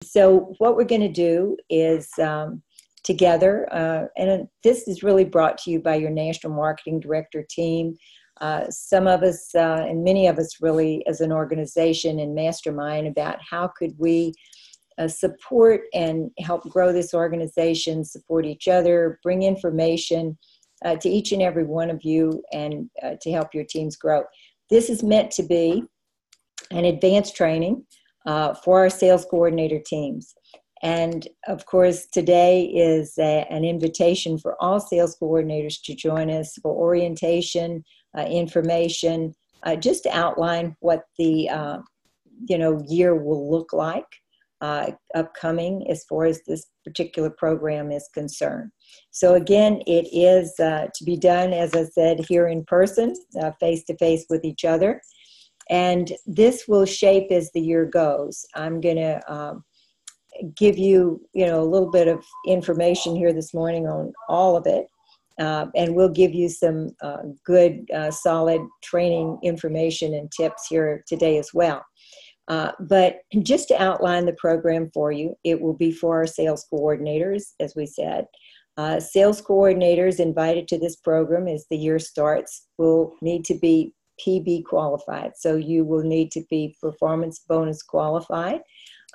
So what we're going to do is together, and this is really brought to you by your National Marketing Director team. Some of us, and many of us really as an organization and mastermind about how could we support and help grow this organization, support each other, bring information to each and every one of you, and to help your teams grow. This is meant to be an advanced training for our sales coordinator teams. And of course, today is an invitation for all sales coordinators to join us for orientation, information, just to outline what the year will look like upcoming as far as this particular program is concerned. So again, it is to be done, as I said, here in person, face to face with each other. And this will shape as the year goes. I'm going to give you, a little bit of information here this morning on all of it. And we'll give you some good, solid training information and tips here today as well. But just to outline the program for you, it will be for our sales coordinators, as we said. Sales coordinators invited to this program as the year starts will need to be PB qualified. So you will need to be performance bonus qualified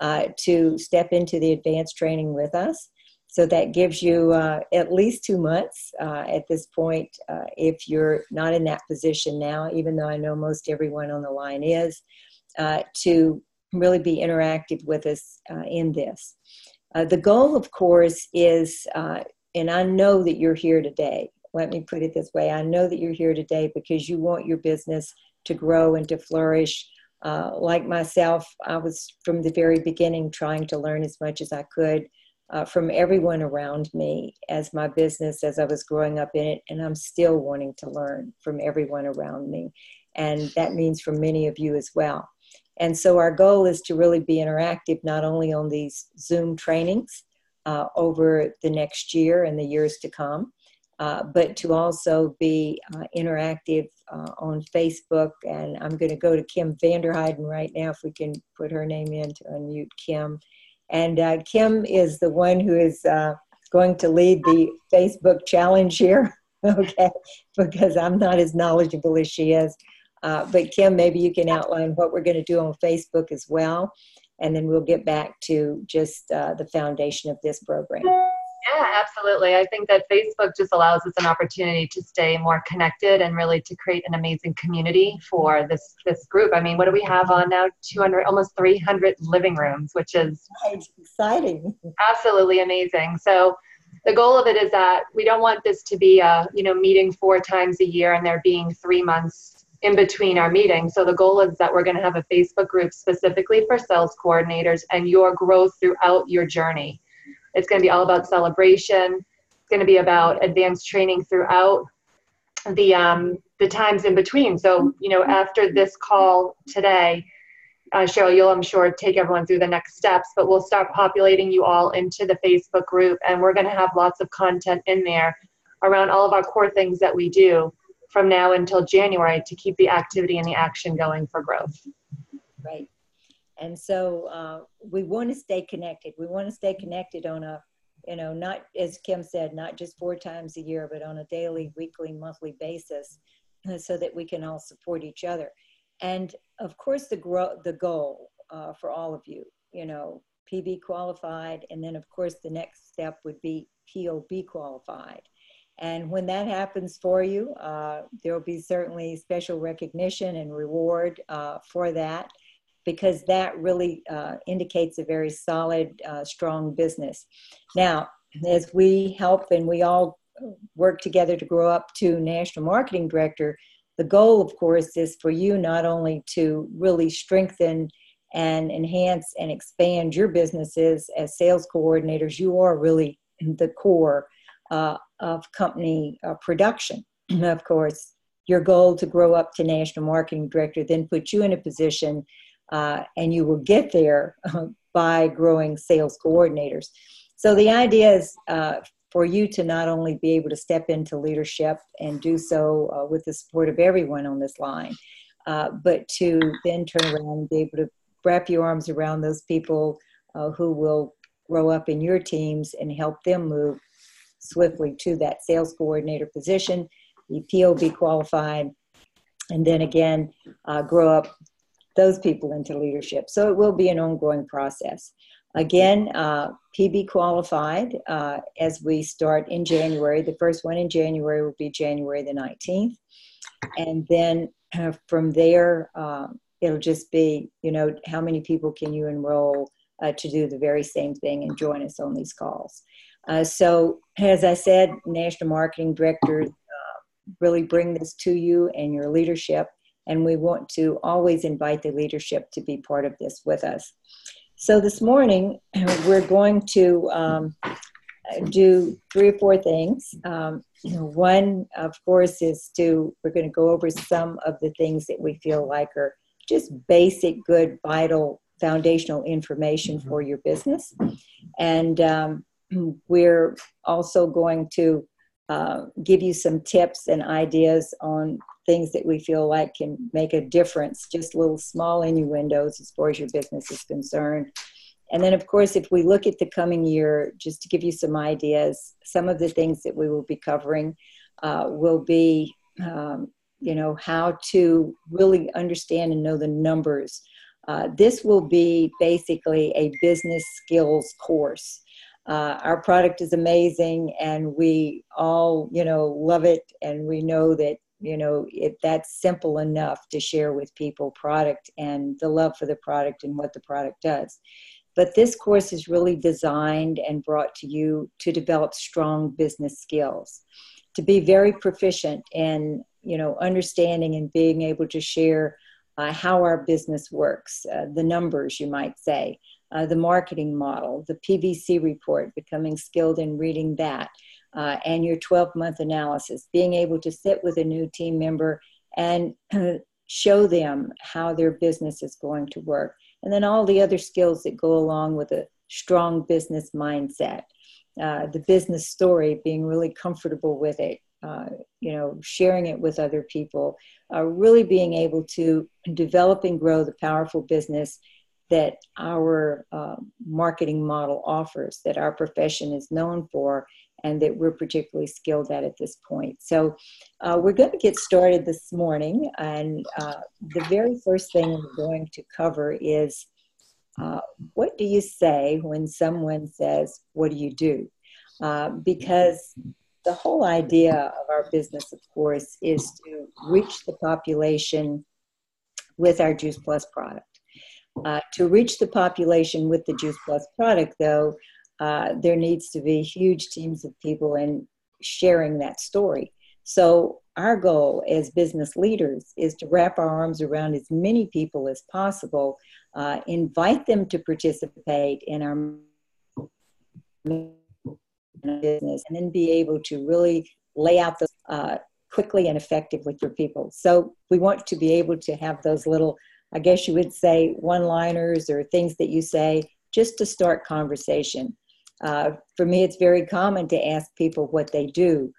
to step into the advanced training with us. So that gives you at least 2 months at this point if you're not in that position now, even though I know most everyone on the line is, to really be interactive with us in this. The goal, of course, is, and I know that you're here today. Let me put it this way. I know that you're here today because you want your business to grow and to flourish. Like myself, I was from the very beginning trying to learn as much as I could from everyone around me as my business, as I was growing up in it, and I'm still wanting to learn from everyone around me. And that means from many of you as well. And so our goal is to really be interactive, not only on these Zoom trainings over the next year and the years to come, but to also be interactive on Facebook. And I'm going to go to Kim Vanderheiden right now, if we can put her name in to unmute Kim. And Kim is the one who is going to lead the Facebook challenge here, okay, because I'm not as knowledgeable as she is. But Kim, maybe you can outline what we're going to do on Facebook as well, and then we'll get back to just the foundation of this program. Yeah, absolutely. I think that Facebook just allows us an opportunity to stay more connected and really to create an amazing community for this group. I mean, what do we have on now? 200, almost 300 living rooms, which is exciting. Absolutely amazing. So the goal of it is that we don't want this to be a, meeting 4 times a year and there being 3 months in between our meetings. So the goal is that we're going to have a Facebook group specifically for sales coordinators and your growth throughout your journey. It's going to be all about celebration. It's going to be about advanced training throughout the times in between. So, after this call today, Cheryl, you'll, I'm sure, take everyone through the next steps, but we'll start populating you all into the Facebook group, and we're going to have lots of content in there around all of our core things that we do from now until January to keep the activity and the action going for growth. Right. And so we want to stay connected. We want to stay connected on a, not, as Kim said, not just 4 times a year, but on a daily, weekly, monthly basis so that we can all support each other. And of course, the goal for all of you, PB qualified. And then of course, the next step would be POB qualified. And when that happens for you, there will be certainly special recognition and reward for that, because that really indicates a very solid, strong business. Now, as we help and we all work together to grow up to National Marketing Director, the goal, of course, is for you not only to really strengthen and enhance and expand your businesses as sales coordinators. You are really the core of company production. Of course, your goal to grow up to National Marketing Director then puts you in a position and you will get there by growing sales coordinators. So the idea is for you to not only be able to step into leadership and do so with the support of everyone on this line, but to then turn around and be able to wrap your arms around those people who will grow up in your teams and help them move swiftly to that sales coordinator position, be POB qualified, and then again, grow up those people into leadership. So it will be an ongoing process. Again, PB qualified as we start in January. The first one in January will be January the 19th. And then from there, it'll just be, how many people can you enroll to do the very same thing and join us on these calls. So as I said, National Marketing Directors really bring this to you and your leadership. And we want to always invite the leadership to be part of this with us. So this morning, we're going to do 3 or 4 things. One, of course, is we're going to go over some of the things that we feel like are just basic, good, vital, foundational information for your business. And we're also going to give you some tips and ideas on things that we feel like can make a difference, just little small innuendos as far as your business is concerned. And then, of course, if we look at the coming year, just to give you some ideas, some of the things that we will be covering will be, how to really understand and know the numbers. This will be basically a business skills course. Our product is amazing, and we all, love it, and we know that, that's simple enough to share with people product and the love for the product and what the product does. But this course is really designed and brought to you to develop strong business skills, to be very proficient in, understanding and being able to share how our business works, the numbers, you might say, the marketing model, the PVC report, becoming skilled in reading that, and your 12-month analysis, being able to sit with a new team member and show them how their business is going to work. And then all the other skills that go along with a strong business mindset, the business story, being really comfortable with it, sharing it with other people, really being able to develop and grow the powerful business that our marketing model offers, that our profession is known for, and that we're particularly skilled at this point. So we're going to get started this morning, and the very first thing we're going to cover is what do you say when someone says, what do you do? Because the whole idea of our business, of course, is to reach the population with our Juice Plus product. To reach the population with the Juice Plus product, though, there needs to be huge teams of people in sharing that story. So our goal as business leaders is to wrap our arms around as many people as possible, invite them to participate in our business, and then be able to really lay out those quickly and effectively for people. So we want to be able to have those little, I guess you would say, one-liners or things that you say just to start conversation. For me, it's very common to ask people what they do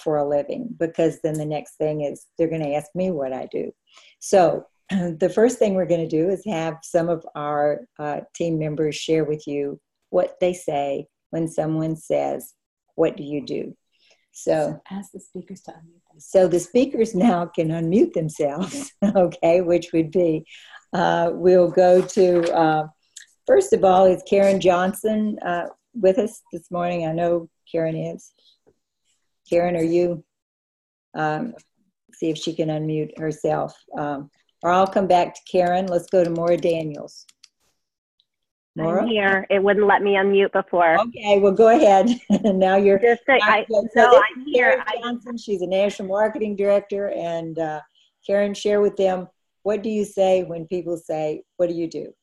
for a living, because then the next thing is they're going to ask me what I do. So the first thing we're going to do is have some of our team members share with you what they say when someone says, what do you do? So ask the speakers to unmute themselves. So the speakers now can unmute themselves, okay, which would be, we'll go to, first of all, is Karen Johnson with us this morning? I know Karen is. Karen, are you? See if she can unmute herself. Or I'll come back to Karen. Let's go to Maura Daniels. Maura? I'm here. It wouldn't let me unmute before. Okay, well, go ahead. Now you're. Just so I'm here. Karen Johnson, she's a national marketing director. And Karen, share with them, what do you say when people say, what do you do?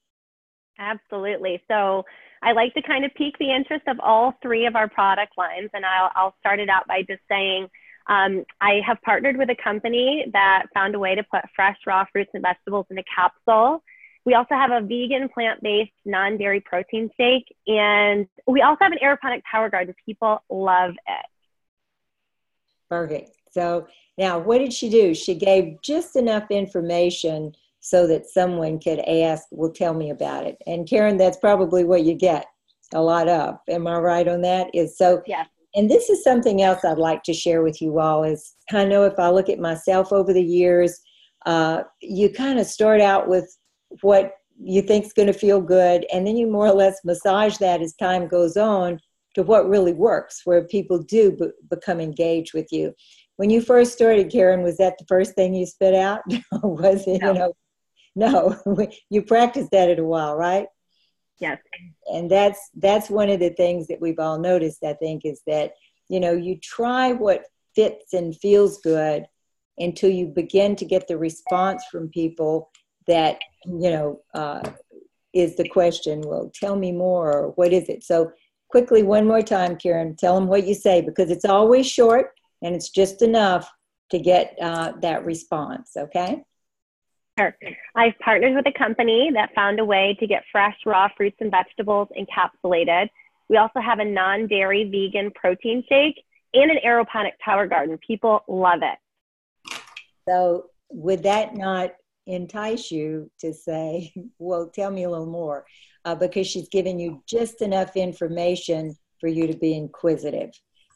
Absolutely. So I like to kind of pique the interest of all 3 of our product lines. And I'll start it out by just saying, I have partnered with a company that found a way to put fresh raw fruits and vegetables in a capsule. We also have a vegan, plant-based, non-dairy protein shake. And we also have an aeroponic power garden. People love it. Perfect. So now what did she do? She gave just enough information so that someone could ask, well, tell me about it. And Karen, that's probably what you get a lot of. Am I right on that? Is so. Yeah. And this is something else I'd like to share with you all is I know if I look at myself over the years, you kind of start out with what you think is going to feel good, and then you more or less massage that as time goes on to what really works, where people do become engaged with you. When you first started, Karen, was that the first thing you spit out? Or was it, No. No, you practiced that in a while, right? Yes. And that's one of the things that we've all noticed, I think, is that, you try what fits and feels good until you begin to get the response from people that, is the question, well, tell me more, or what is it? So quickly, one more time, Karen, tell them what you say, because it's always short and it's just enough to get that response, okay? Sure. I've partnered with a company that found a way to get fresh, raw fruits and vegetables encapsulated. We also have a non-dairy vegan protein shake and an aeroponic tower garden. People love it. So would that not entice you to say, well, tell me a little more? Because she's given you just enough information for you to be inquisitive.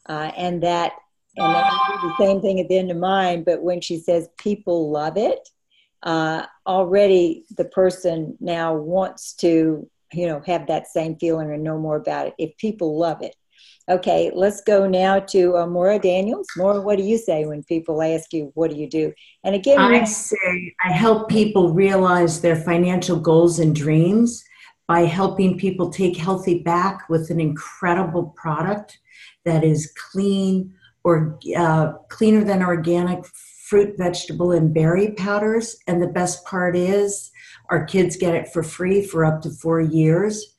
And then I do the same thing at the end of mine, but when she says people love it, already the person now wants to, have that same feeling or know more about it if people love it. Okay, let's go now to Maura Daniels. Maura, what do you say when people ask you, what do you do? And again, I say I help people realize their financial goals and dreams by helping people take healthy back with an incredible product that is clean or cleaner than organic fruit, vegetable, and berry powders. And the best part is our kids get it for free for up to 4 years.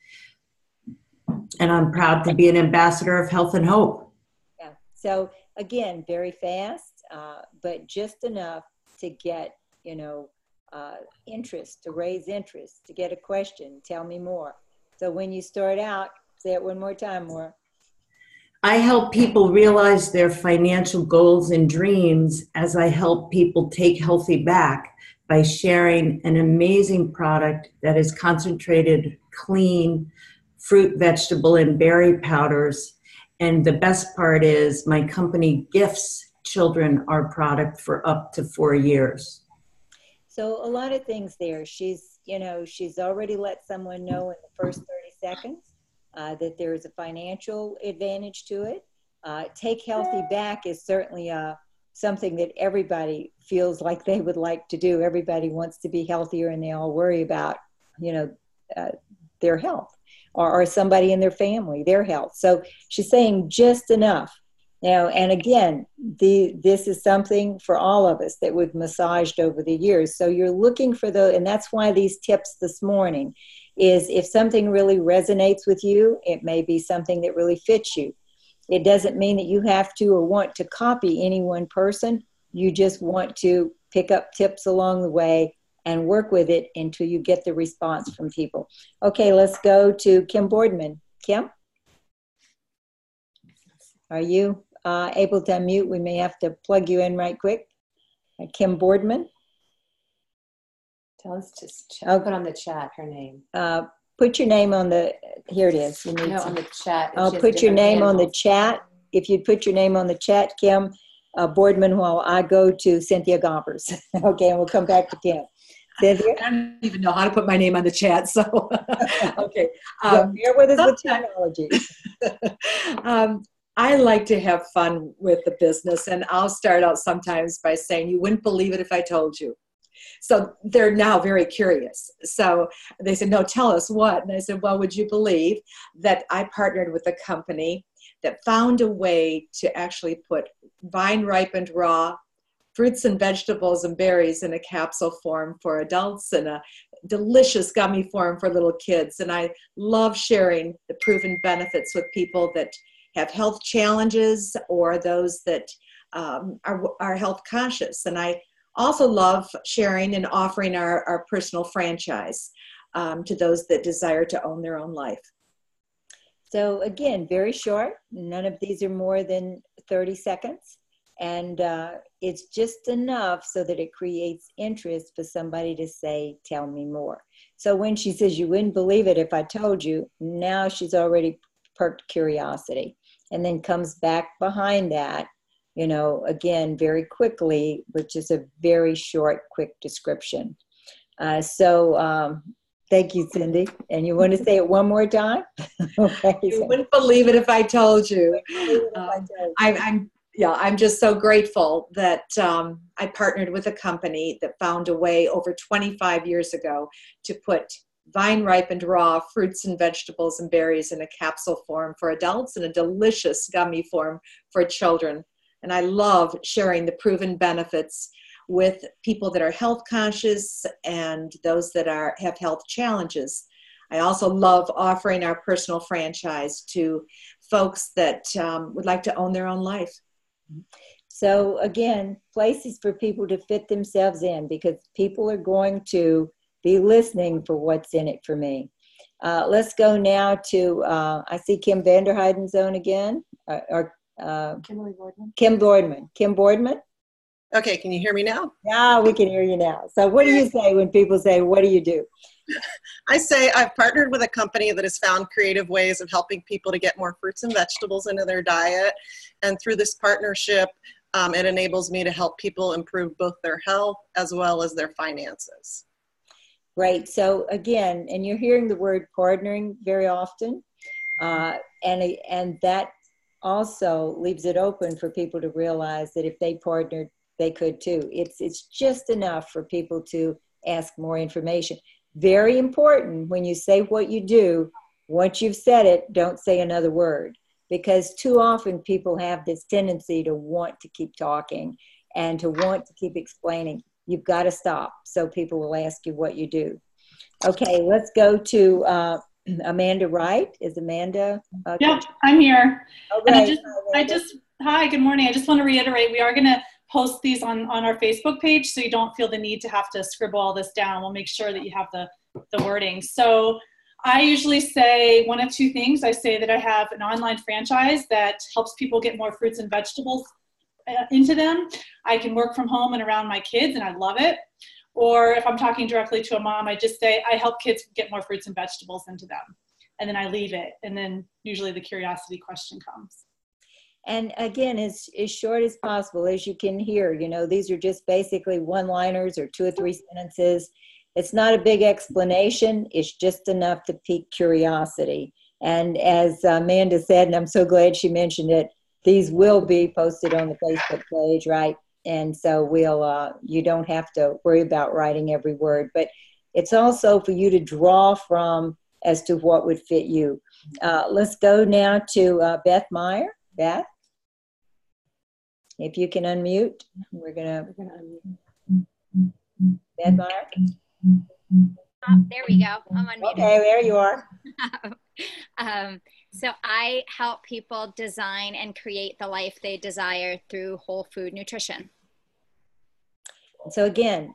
And I'm proud to be an ambassador of Health and Hope. Yeah. So again, very fast, but just enough to get, interest, to raise interest, to get a question, tell me more. So when you start out, say it one more time, Maura. I help people realize their financial goals and dreams as I help people take healthy back by sharing an amazing product that is concentrated, clean, fruit, vegetable, and berry powders. And the best part is my company gifts children our product for up to 4 years. So a lot of things there. She's already let someone know in the first 30 seconds that there is a financial advantage to it. Take healthy back is certainly something that everybody feels like they would like to do. Everybody wants to be healthier, and they all worry about, their health or somebody in their family, their health. So she's saying just enough. Now, and again, this is something for all of us that we've massaged over the years. So you're looking for and that's why these tips this morning is if something really resonates with you, it may be something that really fits you. It doesn't mean that you have to or want to copy any one person. You just want to pick up tips along the way and work with it until you get the response from people. Okay, let's go to Kim Boardman. Kim? Are you able to unmute? We may have to plug you in right quick. Kim Boardman? Tell us to put on the chat her name. Put your name on here it is. On the chat. I'll put your name on the chat. If you'd put your name on the chat, Kim Boardman, while I go to Cynthia Gompers. Okay, and we'll come back to Kim. Cynthia? I don't even know how to put my name on the chat, so okay. Bear with us with technology. I like to have fun with the business, and I'll start out sometimes by saying, you wouldn't believe it if I told you. So they're now very curious. So they said, no, tell us what? And I said, well, would you believe that I partnered with a company that found a way to actually put vine-ripened raw fruits and vegetables and berries in a capsule form for adults and a delicious gummy form for little kids. And I love sharing the proven benefits with people that have health challenges or those that are health conscious. And I also love sharing and offering our personal franchise to those that desire to own their own life. So again, very short. None of these are more than 30 seconds. And it's just enough so that it creates interest for somebody to say, tell me more. So when she says, you wouldn't believe it if I told you, now she's already perked curiosity, and then comes back behind that, you know, again, very quickly, which is a very short, quick description. Thank you, Cindy. And you want to say it one more time? Okay. You wouldn't believe it if I told you. I'm just so grateful that I partnered with a company that found a way over 25 years ago to put vine-ripened raw fruits and vegetables and berries in a capsule form for adults and a delicious gummy form for children. And I love sharing the proven benefits with people that are health conscious and those that have health challenges. I also love offering our personal franchise to folks that would like to own their own life. So again, places for people to fit themselves in, because people are going to be listening for what's in it for me. Let's go now to, I see Kim Vanderheiden's on again, Kimberly Boardman. Kim Boardman. Kim Boardman? Okay, can you hear me now? Yeah, we can hear you now. So what do you say when people say, what do you do? I say I've partnered with a company that has found creative ways of helping people to get more fruits and vegetables into their diet. And through this partnership, it enables me to help people improve both their health as well as their finances. Right. So again, and you're hearing the word partnering very often. And that also leaves it open for people to realize that if they partnered, they could too. It's just enough for people to ask more information. Very important when you say what you do, once you've said it, don't say another word, because too often people have this tendency to want to keep talking and to want to keep explaining. You've got to stop so people will ask you what you do. Okay, let's go to Amanda Wright. Is Amanda? Yep, I'm here. Oh, and hi, good morning. I just want to reiterate, we are going to post these on our Facebook page, so you don't feel the need to have to scribble all this down. We'll make sure that you have the wording. So I usually say one of two things. I say that I have an online franchise that helps people get more fruits and vegetables into them. I can work from home and around my kids, and I love it. Or if I'm talking directly to a mom, I just say I help kids get more fruits and vegetables into them. And then I leave it. And then usually the curiosity question comes. And again, as short as possible, as you can hear, you know, these are just basically one-liners or 2 or 3 sentences. It's not a big explanation. It's just enough to pique curiosity. And as Amanda said, and I'm so glad she mentioned it, these will be posted on the Facebook page, right? And so you don't have to worry about writing every word, but it's also for you to draw from as to what would fit you. Let's go now to Beth Meyer. Beth? If you can unmute, we're gonna unmute. Beth Meyer? Oh, there we go. I'm unmuted. Okay, there you are. So I help people design and create the life they desire through whole food nutrition. So again,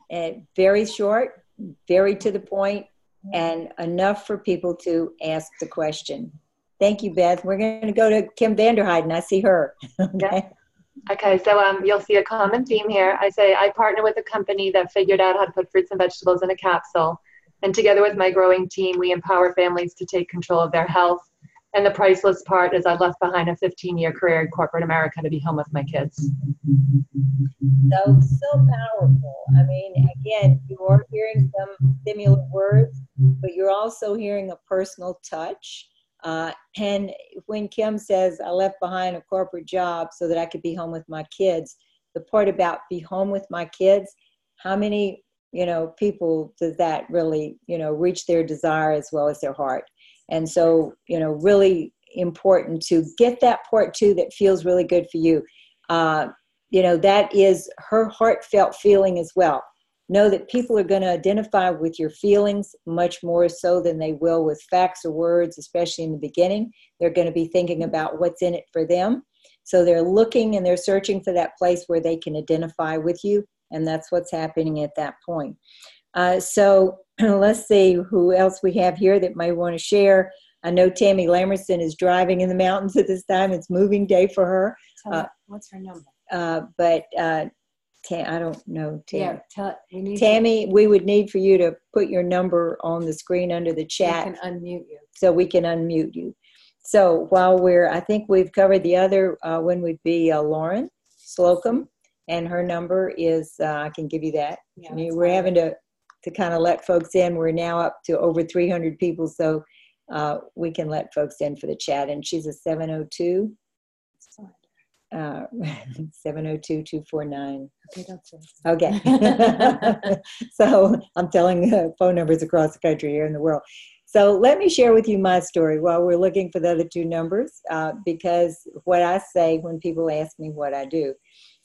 very short, very to the point, and enough for people to ask the question. Thank you, Beth. We're going to go to Kim Vanderheiden. I see her. Okay. Yeah. Okay, so you'll see a common theme here. I say I partner with a company that figured out how to put fruits and vegetables in a capsule. And together with my growing team, we empower families to take control of their health. And the priceless part is I left behind a 15-year career in corporate America to be home with my kids. So powerful. I mean, again, you are hearing some similar words, but you're also hearing a personal touch. And when Kim says, I left behind a corporate job so that I could be home with my kids, the part about be home with my kids, how many, people does that really, reach their desire as well as their heart? And so, really important to get that part too that feels really good for you. That is her heartfelt feeling as well. Know that people are going to identify with your feelings much more so than they will with facts or words, especially in the beginning. They're going to be thinking about what's in it for them. So they're looking and they're searching for that place where they can identify with you. And that's what's happening at that point. So let's see who else we have here that might want to share. I know Tammy Lamerson is driving in the mountains at this time. It's moving day for her. What's her number? but I don't know, Tammy. Yeah, Tammy, we would need for you to put your number on the screen under the chat. We can unmute you. So we can unmute you. So while I think we've covered the other one would be Lauren Slocum, and her number is, I can give you that. Yeah, We're having to kind of let folks in. We're now up to over 300 people, so we can let folks in for the chat. And she's a 702. 702-249. Okay, that's it. Okay. So I'm telling phone numbers across the country here in the world. So let me share with you my story while we're looking for the other two numbers, because what I say when people ask me what I do,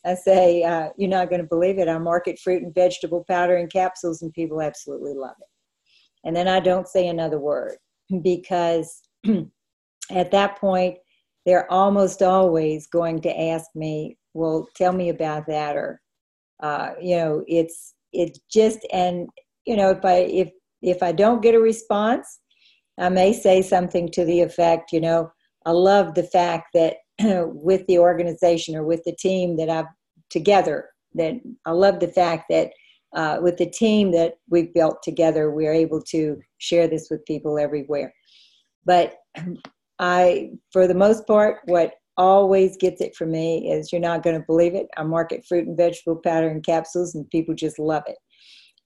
I say, you're not going to believe it. I market fruit and vegetable powder and capsules, and people absolutely love it. And then I don't say another word, because at that point, they're almost always going to ask me, well, tell me about that. Or, it's just, and, if I don't get a response, I may say something to the effect, I love the fact that with the organization or with the team that I've together, that I love the fact that with the team that we've built together, we're able to share this with people everywhere. But for the most part, what always gets it for me is, you're not going to believe it, I market fruit and vegetable powder and capsules, and people just love it.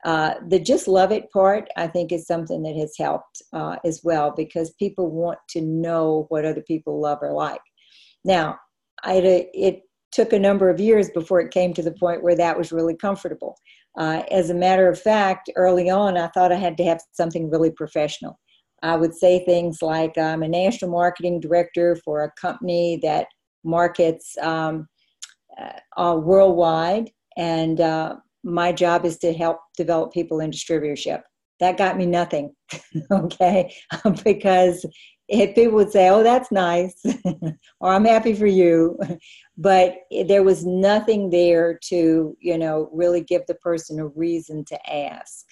The just love it part, I think, is something that has helped as well, because people want to know what other people love or like. Now, it took a number of years before it came to the point where that was really comfortable. As a matter of fact, early on, I thought I had to have something really professional. I would say things like, I'm a national marketing director for a company that markets worldwide, and my job is to help develop people in distributorship. That got me nothing, okay? Because if people would say, oh, that's nice, or I'm happy for you, but there was nothing there to, really give the person a reason to ask.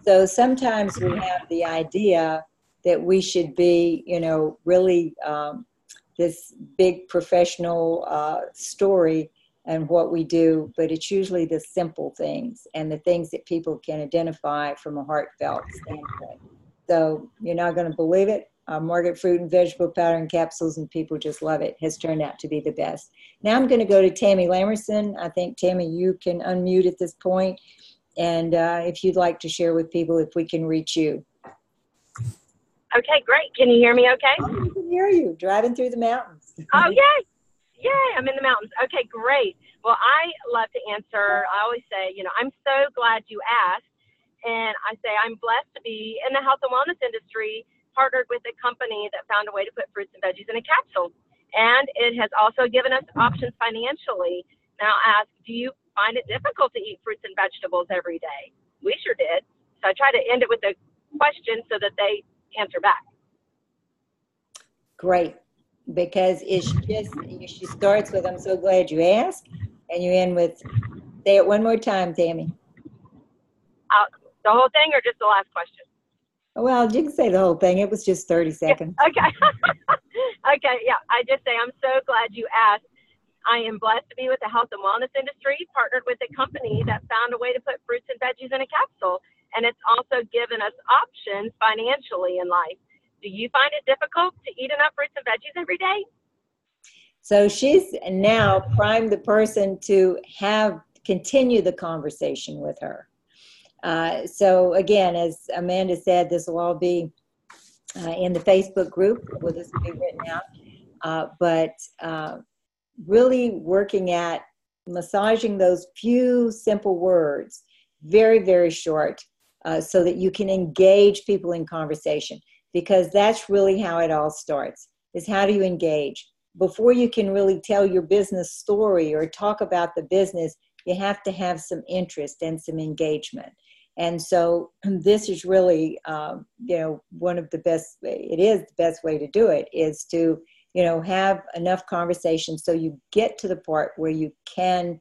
So sometimes we have the idea that we should be, really this big professional story and what we do, but it's usually the simple things and the things that people can identify from a heartfelt standpoint. So you're not going to believe it. Market fruit and vegetable powder and capsules, and people just love it, has turned out to be the best. Now I'm going to go to Tammy Lamerson. I think, Tammy, you can unmute at this point, and if you'd like to share with people if we can reach you. Okay, great. Can you hear me okay? Oh, I can hear you, driving through the mountains. Oh, yay. Yay, I'm in the mountains. Okay, great. Well, I love to answer. I always say, I'm so glad you asked. And I say I'm blessed to be in the health and wellness industry, partnered with a company that found a way to put fruits and veggies in a capsule. And it has also given us options financially. Now I'll ask, do you find it difficult to eat fruits and vegetables every day? We sure did. So I try to end it with a question so that they answer back. Great, because she starts with, I'm so glad you asked, and you end with, say it one more time, Tammy. The whole thing or just the last question? Well, you can say the whole thing. It was just 30 seconds. Yeah, okay. Okay, yeah, I just say I'm so glad you asked. I am blessed to be with the health and wellness industry, partnered with a company that found a way to put fruits and veggies in a capsule. And it's also given us options financially in life. Do you find it difficult to eat enough fruits and veggies every day? So she's now primed the person to continue the conversation with her. So again, as Amanda said, this will all be in the Facebook group where this will be written out. But really working at massaging those few simple words, very, very short, so that you can engage people in conversation, because that's really how it all starts, is how do you engage? Before you can really tell your business story or talk about the business, you have to have some interest and some engagement. And so this is really, one of the best, it is the best way to do it, is to, have enough conversation so you get to the part where you can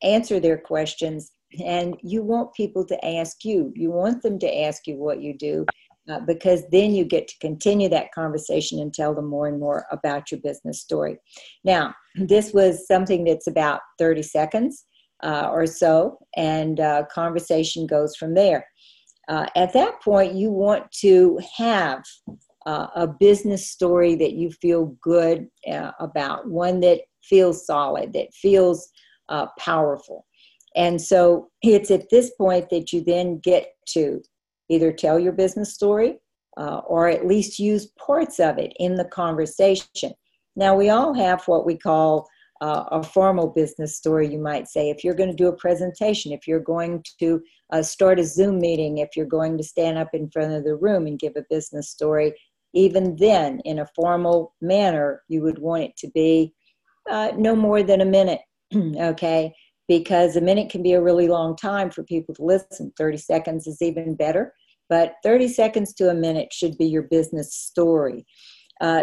answer their questions. And you want people to ask you. You want them to ask you what you do. because then you get to continue that conversation and tell them more and more about your business story. Now, this was something that's about 30 seconds or so, and conversation goes from there. At that point, you want to have a business story that you feel good about, one that feels solid, that feels powerful. And so it's at this point that you then get to either tell your business story or at least use parts of it in the conversation. Now, we all have what we call a formal business story, you might say. If you're going to do a presentation, if you're going to start a Zoom meeting, if you're going to stand up in front of the room and give a business story, even then, in a formal manner, you would want it to be no more than a minute, okay? Because a minute can be a really long time for people to listen. 30 seconds is even better, but 30 seconds to a minute should be your business story.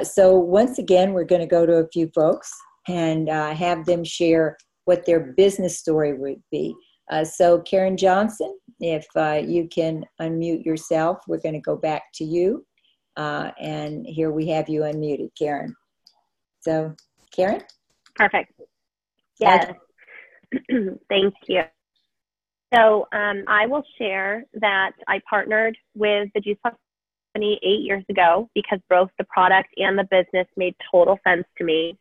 So once again, we're going to go to a few folks and have them share what their business story would be. So Karen Johnson, if you can unmute yourself, we're going to go back to you. And here we have you unmuted, Karen. So, Karen? Perfect. Yes. Okay. Thank you. So I will share that I partnered with the Juice Plus Company 8 years ago because both the product and the business made total sense to me.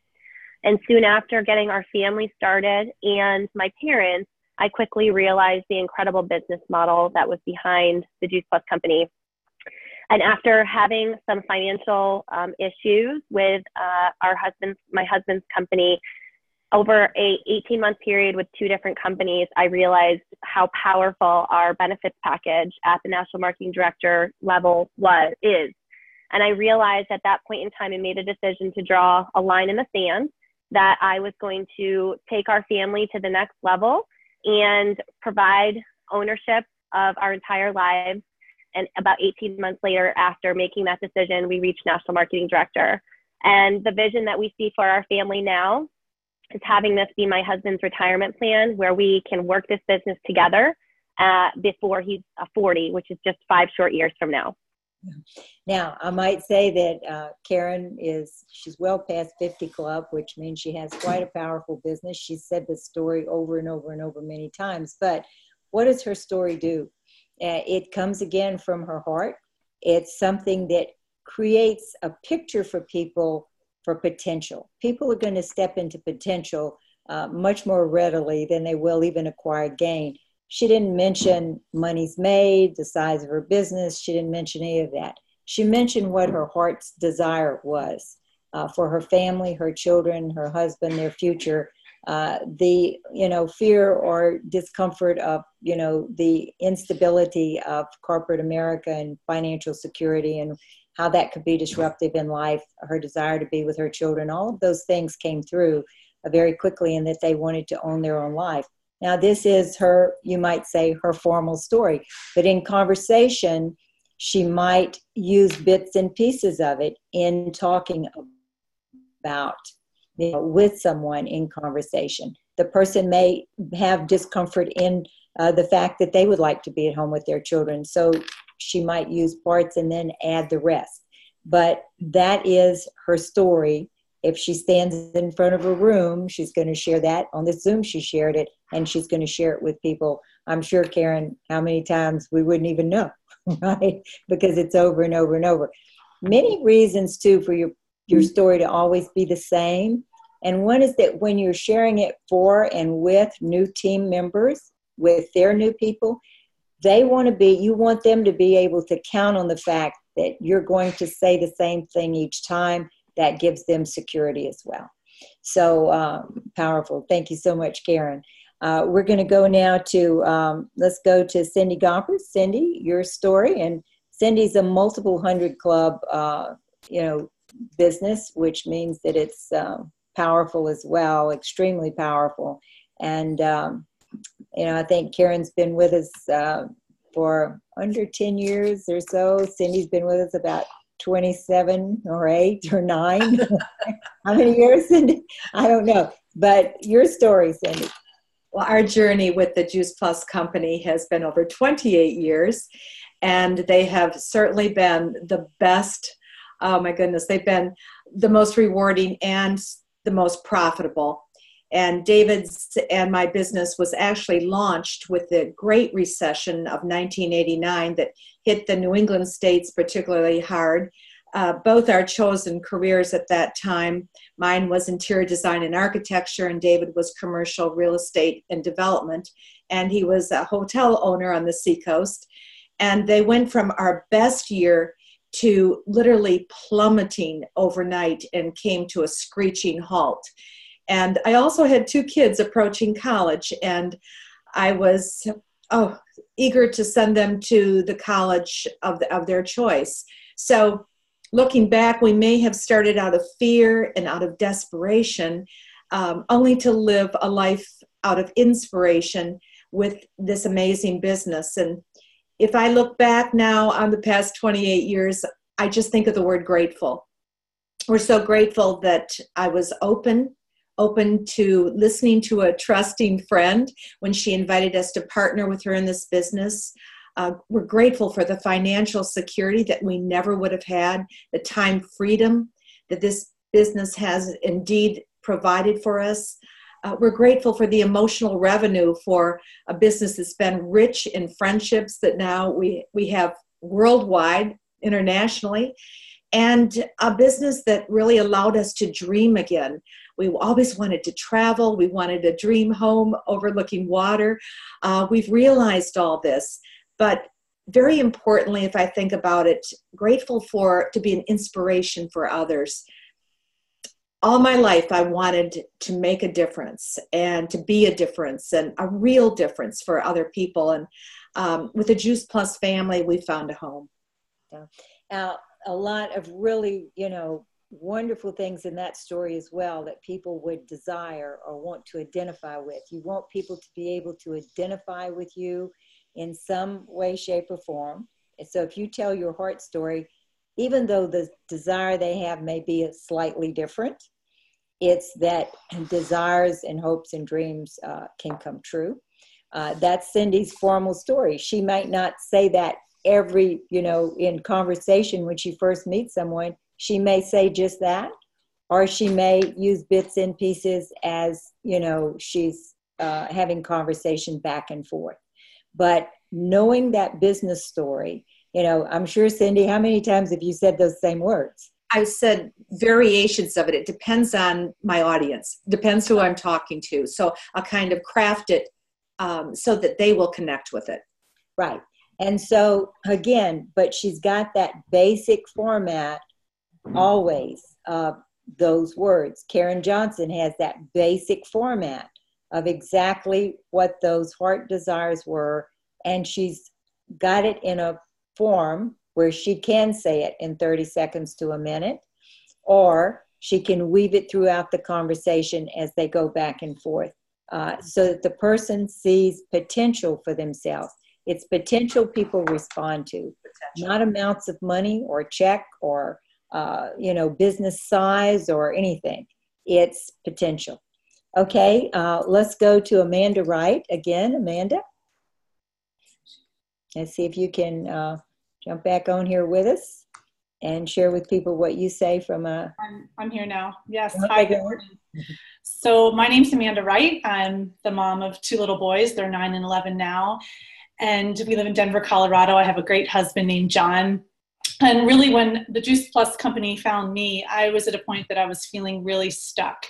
And soon after getting our family started and my parents, I quickly realized the incredible business model that was behind the Juice Plus Company. And after having some financial issues with my husband's company, over a 18-month period with 2 different companies, I realized how powerful our benefits package at the National Marketing Director level is. And I realized at that point in time, I made a decision to draw a line in the sand that I was going to take our family to the next level and provide ownership of our entire lives. And about 18 months later, after making that decision, we reached National Marketing Director. And the vision that we see for our family now is having this be my husband's retirement plan, where we can work this business together before he's 40, which is just 5 short years from now. Now, I might say that Karen she's well past 50 club, which means she has quite a powerful business. She's said this story over and over and over many times, but what does her story do? It comes again from her heart. It's something that creates a picture for people for potential. People are going to step into potential much more readily than they will even acquire gain. She didn't mention money's made, the size of her business. She didn't mention any of that. She mentioned what her heart's desire was for her family, her children, her husband, their future. The fear or discomfort of the instability of corporate America and financial security and how that could be disruptive in life, her desire to be with her children, all of those things came through very quickly, and that they wanted to own their own life. Now, this is her, you might say, her formal story, but in conversation, she might use bits and pieces of it in talking about, with someone in conversation. The person may have discomfort in the fact that they would like to be at home with their children, so she might use parts and then add the rest. But that is her story. If she stands in front of a room, she's going to share that. On the Zoom, she shared it, and she's going to share it with people. I'm sure, Karen, how many times we wouldn't even know, right? Because it's over and over and over. Many reasons, too, for your story to always be the same. And one is that when you're sharing it for and with new team members, with their new people, you want them to be able to count on the fact that you're going to say the same thing each time. That gives them security as well. So powerful. Thank you so much, Karen. We're going to go now to, let's go to Cindy Gompers. Cindy, your story. And Cindy's a multiple 100 club, business, which means that it's powerful as well, extremely powerful. And, I think Karen's been with us for under 10 years or so. Cindy's been with us about 27 or 8 or 9. How many years, Cindy? I don't know. But your story, Cindy. Well, our journey with the Juice Plus Company has been over 28 years. and they have certainly been the best. Oh my goodness, they've been the most rewarding and the most profitable. And David's and my business was actually launched with the Great Recession of 1989 that hit the New England states particularly hard. Both our chosen careers at that time. Mine was interior design and architecture, and David was commercial real estate and development. And he was a hotel owner on the seacoast. And they went from our best year to literally plummeting overnight and came to a screeching halt. And I also had 2 kids approaching college, and I was eager to send them to the college of their choice. So looking back, we may have started out of fear and out of desperation, only to live a life out of inspiration with this amazing business. And if I look back now on the past 28 years, I just think of the word grateful. We're so grateful that I was open to listening to a trusting friend when she invited us to partner with her in this business. We're grateful for the financial security that we never would have had, the time freedom that this business has indeed provided for us. We're grateful for the emotional revenue for a business that's been rich in friendships that now we have worldwide, internationally, and a business that really allowed us to dream again. We always wanted to travel. We wanted a dream home overlooking water. We've realized all this, but very importantly, if I think about it, grateful to be an inspiration for others. All my life, I wanted to make a difference and to be a difference and a real difference for other people. And with the Juice Plus family, we found a home. Now, a lot of really, wonderful things in that story as well that people would desire or want to identify with. You want people to be able to identify with you in some way, shape, or form. And so if you tell your heart story, even though the desire they have may be slightly different, it's that desires and hopes and dreams can come true. That's Cindy's formal story. She might not say that every, in conversation when she first meets someone. She may say just that, or she may use bits and pieces as, she's having conversation back and forth. But knowing that business story, I'm sure, Cindy, how many times have you said those same words? I said variations of it. It depends on my audience, depends who I'm talking to. So I'll kind of craft it so that they will connect with it. Right. And so again, but she's got that basic format always of those words. Karen Johnson has that basic format of exactly what those heart desires were. And she's got it in a form where she can say it in 30 seconds to a minute, or she can weave it throughout the conversation as they go back and forth, so that the person sees potential for themselves. It's potential people respond to, not amounts of money or check or, business size or anything. It's potential. Okay, let's go to Amanda Wright again. Amanda, let's see if you can jump back on here with us and share with people what you say from a... I'm here now. Yes. Okay, hi. Good morning. So my name's Amanda Wright. I'm the mom of 2 little boys. They're 9 and 11 now. And we live in Denver, Colorado. I have a great husband named John. And really, when the Juice Plus company found me, I was at a point that I was feeling really stuck.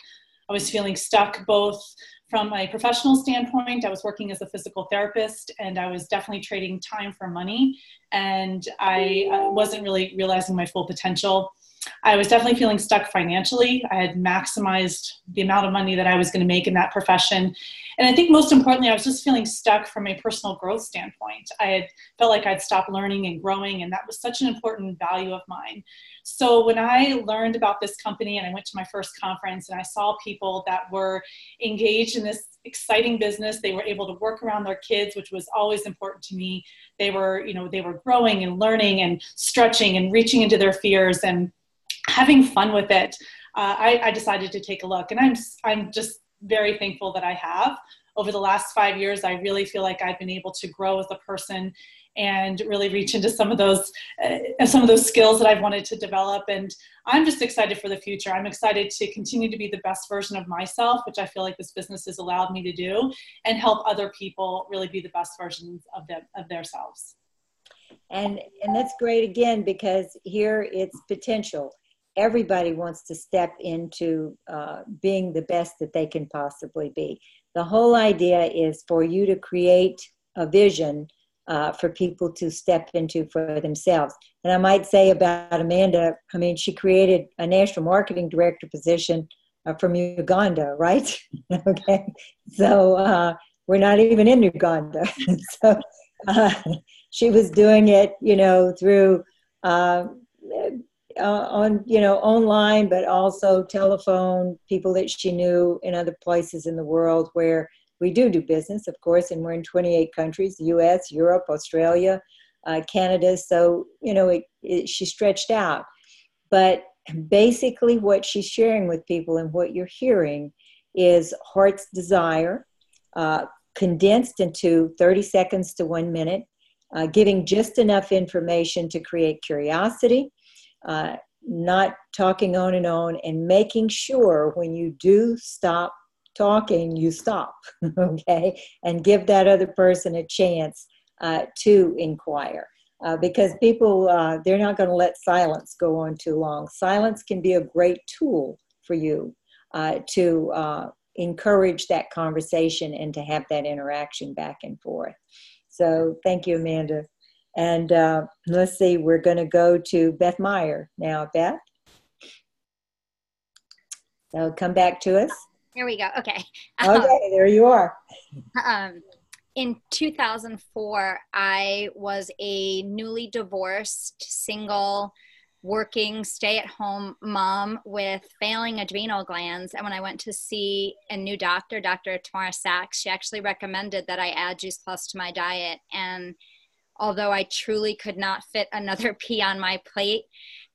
I was feeling stuck both from a professional standpoint. I was working as a physical therapist, and I was definitely trading time for money. And I wasn't really realizing my full potential. I was definitely feeling stuck financially. I had maximized the amount of money that I was going to make in that profession. And I think most importantly, I was just feeling stuck from a personal growth standpoint. I had felt like I'd stopped learning and growing, and that was such an important value of mine. So when I learned about this company and I went to my first conference and I saw people that were engaged in this exciting business, they were able to work around their kids, which was always important to me. They were growing and learning and stretching and reaching into their fears and having fun with it. I decided to take a look, and I'm just very thankful that I have. Over the last 5 years, I really feel like I've been able to grow as a person and really reach into some of those skills that I've wanted to develop. And I'm just excited for the future. I'm excited to continue to be the best version of myself, which I feel like this business has allowed me to do, and help other people really be the best versions of themselves. And that's great again, because here it's potential. Everybody wants to step into being the best that they can possibly be. The whole idea is for you to create a vision for people to step into for themselves. And I might say about Amanda, I mean, she created a national marketing director position from Uganda, right? Okay. So we're not even in Uganda. So she was doing it, you know, through on, you know, online, but also telephone, people that she knew in other places in the world where we do business, of course, and we're in 28 countries, the US, Europe, Australia, Canada. So, you know, she stretched out. But basically what she's sharing with people and what you're hearing is heart's desire, condensed into 30 seconds to 1 minute, giving just enough information to create curiosity, not talking on, and making sure when you do stop talking, you stop, okay? And give that other person a chance to inquire. Because people, they're not going to let silence go on too long. Silence can be a great tool for you to encourage that conversation and to have that interaction back and forth. So thank you, Amanda. And let's see, we're going to go to Beth Meyer now. Beth? So come back to us. Here we go. Okay. Okay, there you are. In 2004, I was a newly divorced, single, working, stay-at-home mom with failing adrenal glands. And when I went to see a new doctor, Dr. Tamara Sachs, she actually recommended that I add Juice Plus to my diet. And although I truly could not fit another pea on my plate,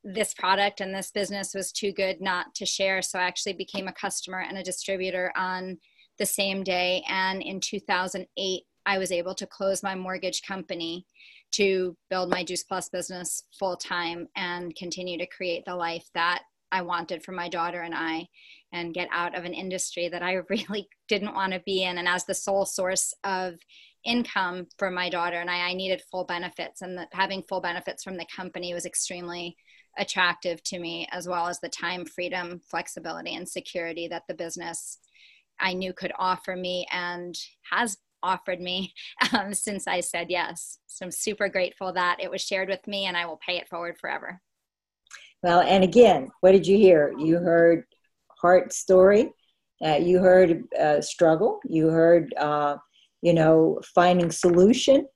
this product and this business was too good not to share. So I actually became a customer and a distributor on the same day. And in 2008, I was able to close my mortgage company to build my Juice Plus business full time and continue to create the life that I wanted for my daughter and I, and get out of an industry that I really didn't want to be in. And as the sole source of income for my daughter and I needed full benefits, and having full benefits from the company was extremely attractive to me, as well as the time, freedom, flexibility, and security that the business I knew could offer me and has offered me since I said yes. So I'm super grateful that it was shared with me, and I will pay it forward forever. Well, and again, what did you hear? You heard heart story, you heard struggle, you heard, you know, finding solution,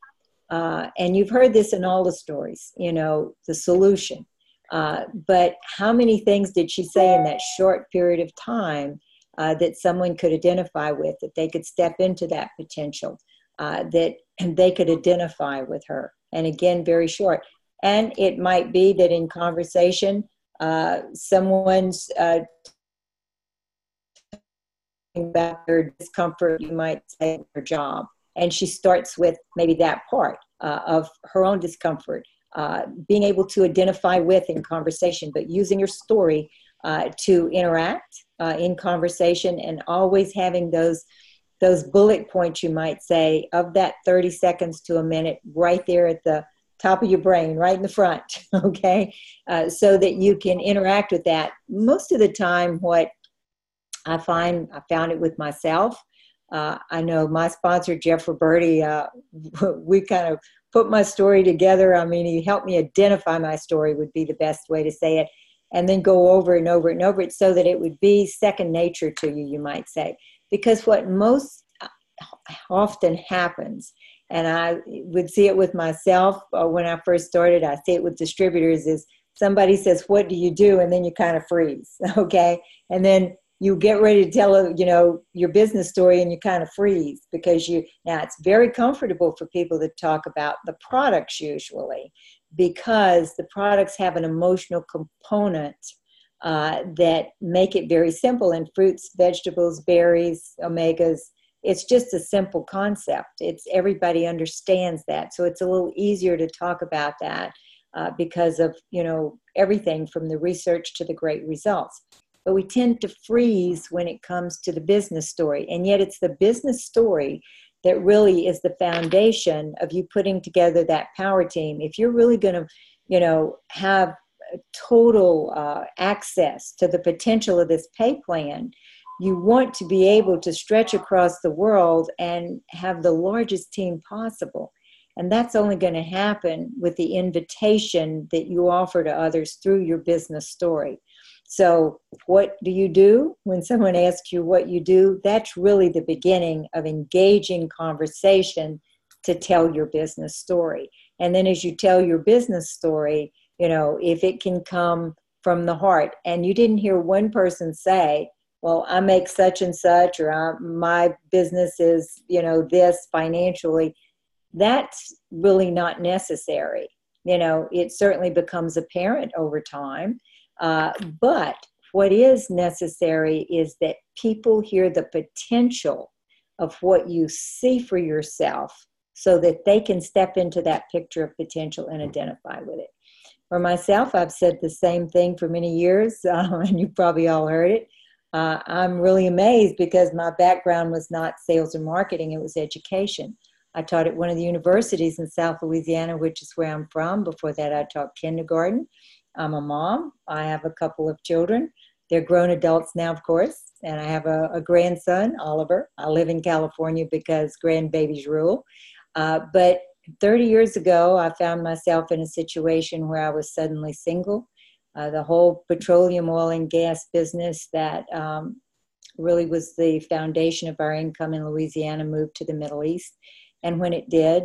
and you've heard this in all the stories, you know, the solution. But how many things did she say in that short period of time that someone could identify with, that they could step into that potential, that they could identify with her? And again, very short. And it might be that in conversation, someone's about their discomfort, you might say, her job. And she starts with maybe that part of her own discomfort, being able to identify with in conversation, but using your story to interact in conversation, and always having those bullet points, you might say, of that 30 seconds to a minute right there at the top of your brain, right in the front, okay? So that you can interact with that. Most of the time, what I found it with myself. I know my sponsor, Jeff Roberti, we kind of put my story together. I mean, he helped me identify my story, would be the best way to say it, and then go over and over and over it so that it would be second nature to you, you might say. Because what most often happens, and I would see it with myself when I first started, I see it with distributors, is somebody says, "What do you do?" And then you kind of freeze, okay? And then you get ready to tell, you know, your business story, and you kind of freeze, because now it's very comfortable for people to talk about the products usually, because the products have an emotional component that make it very simple. And fruits, vegetables, berries, omegas, it's just a simple concept. It's everybody understands that. So it's a little easier to talk about that because of, everything from the research to the great results. But we tend to freeze when it comes to the business story. And yet it's the business story that really is the foundation of you putting together that power team. If you're really going to, have total access to the potential of this pay plan, you want to be able to stretch across the world and have the largest team possible. And that's only going to happen with the invitation that you offer to others through your business story. So what do you do when someone asks you what you do? That's really the beginning of engaging conversation to tell your business story. And then as you tell your business story, if it can come from the heart, and you didn't hear one person say, well, I make such and such, or my business is, this financially, that's really not necessary. It certainly becomes apparent over time. But what is necessary is that people hear the potential of what you see for yourself so that they can step into that picture of potential and identify with it. For myself, I've said the same thing for many years, and you've probably all heard it. I'm really amazed because my background was not sales or marketing, it was education. I taught at one of the universities in South Louisiana, which is where I'm from. Before that, I taught kindergarten. I'm a mom. I have a couple of children. They're grown adults now, of course, and I have a grandson, Oliver. I live in California because grandbabies rule. But 30 years ago, I found myself in a situation where I was suddenly single. The whole petroleum, oil, and gas business that really was the foundation of our income in Louisiana moved to the Middle East. And when it did,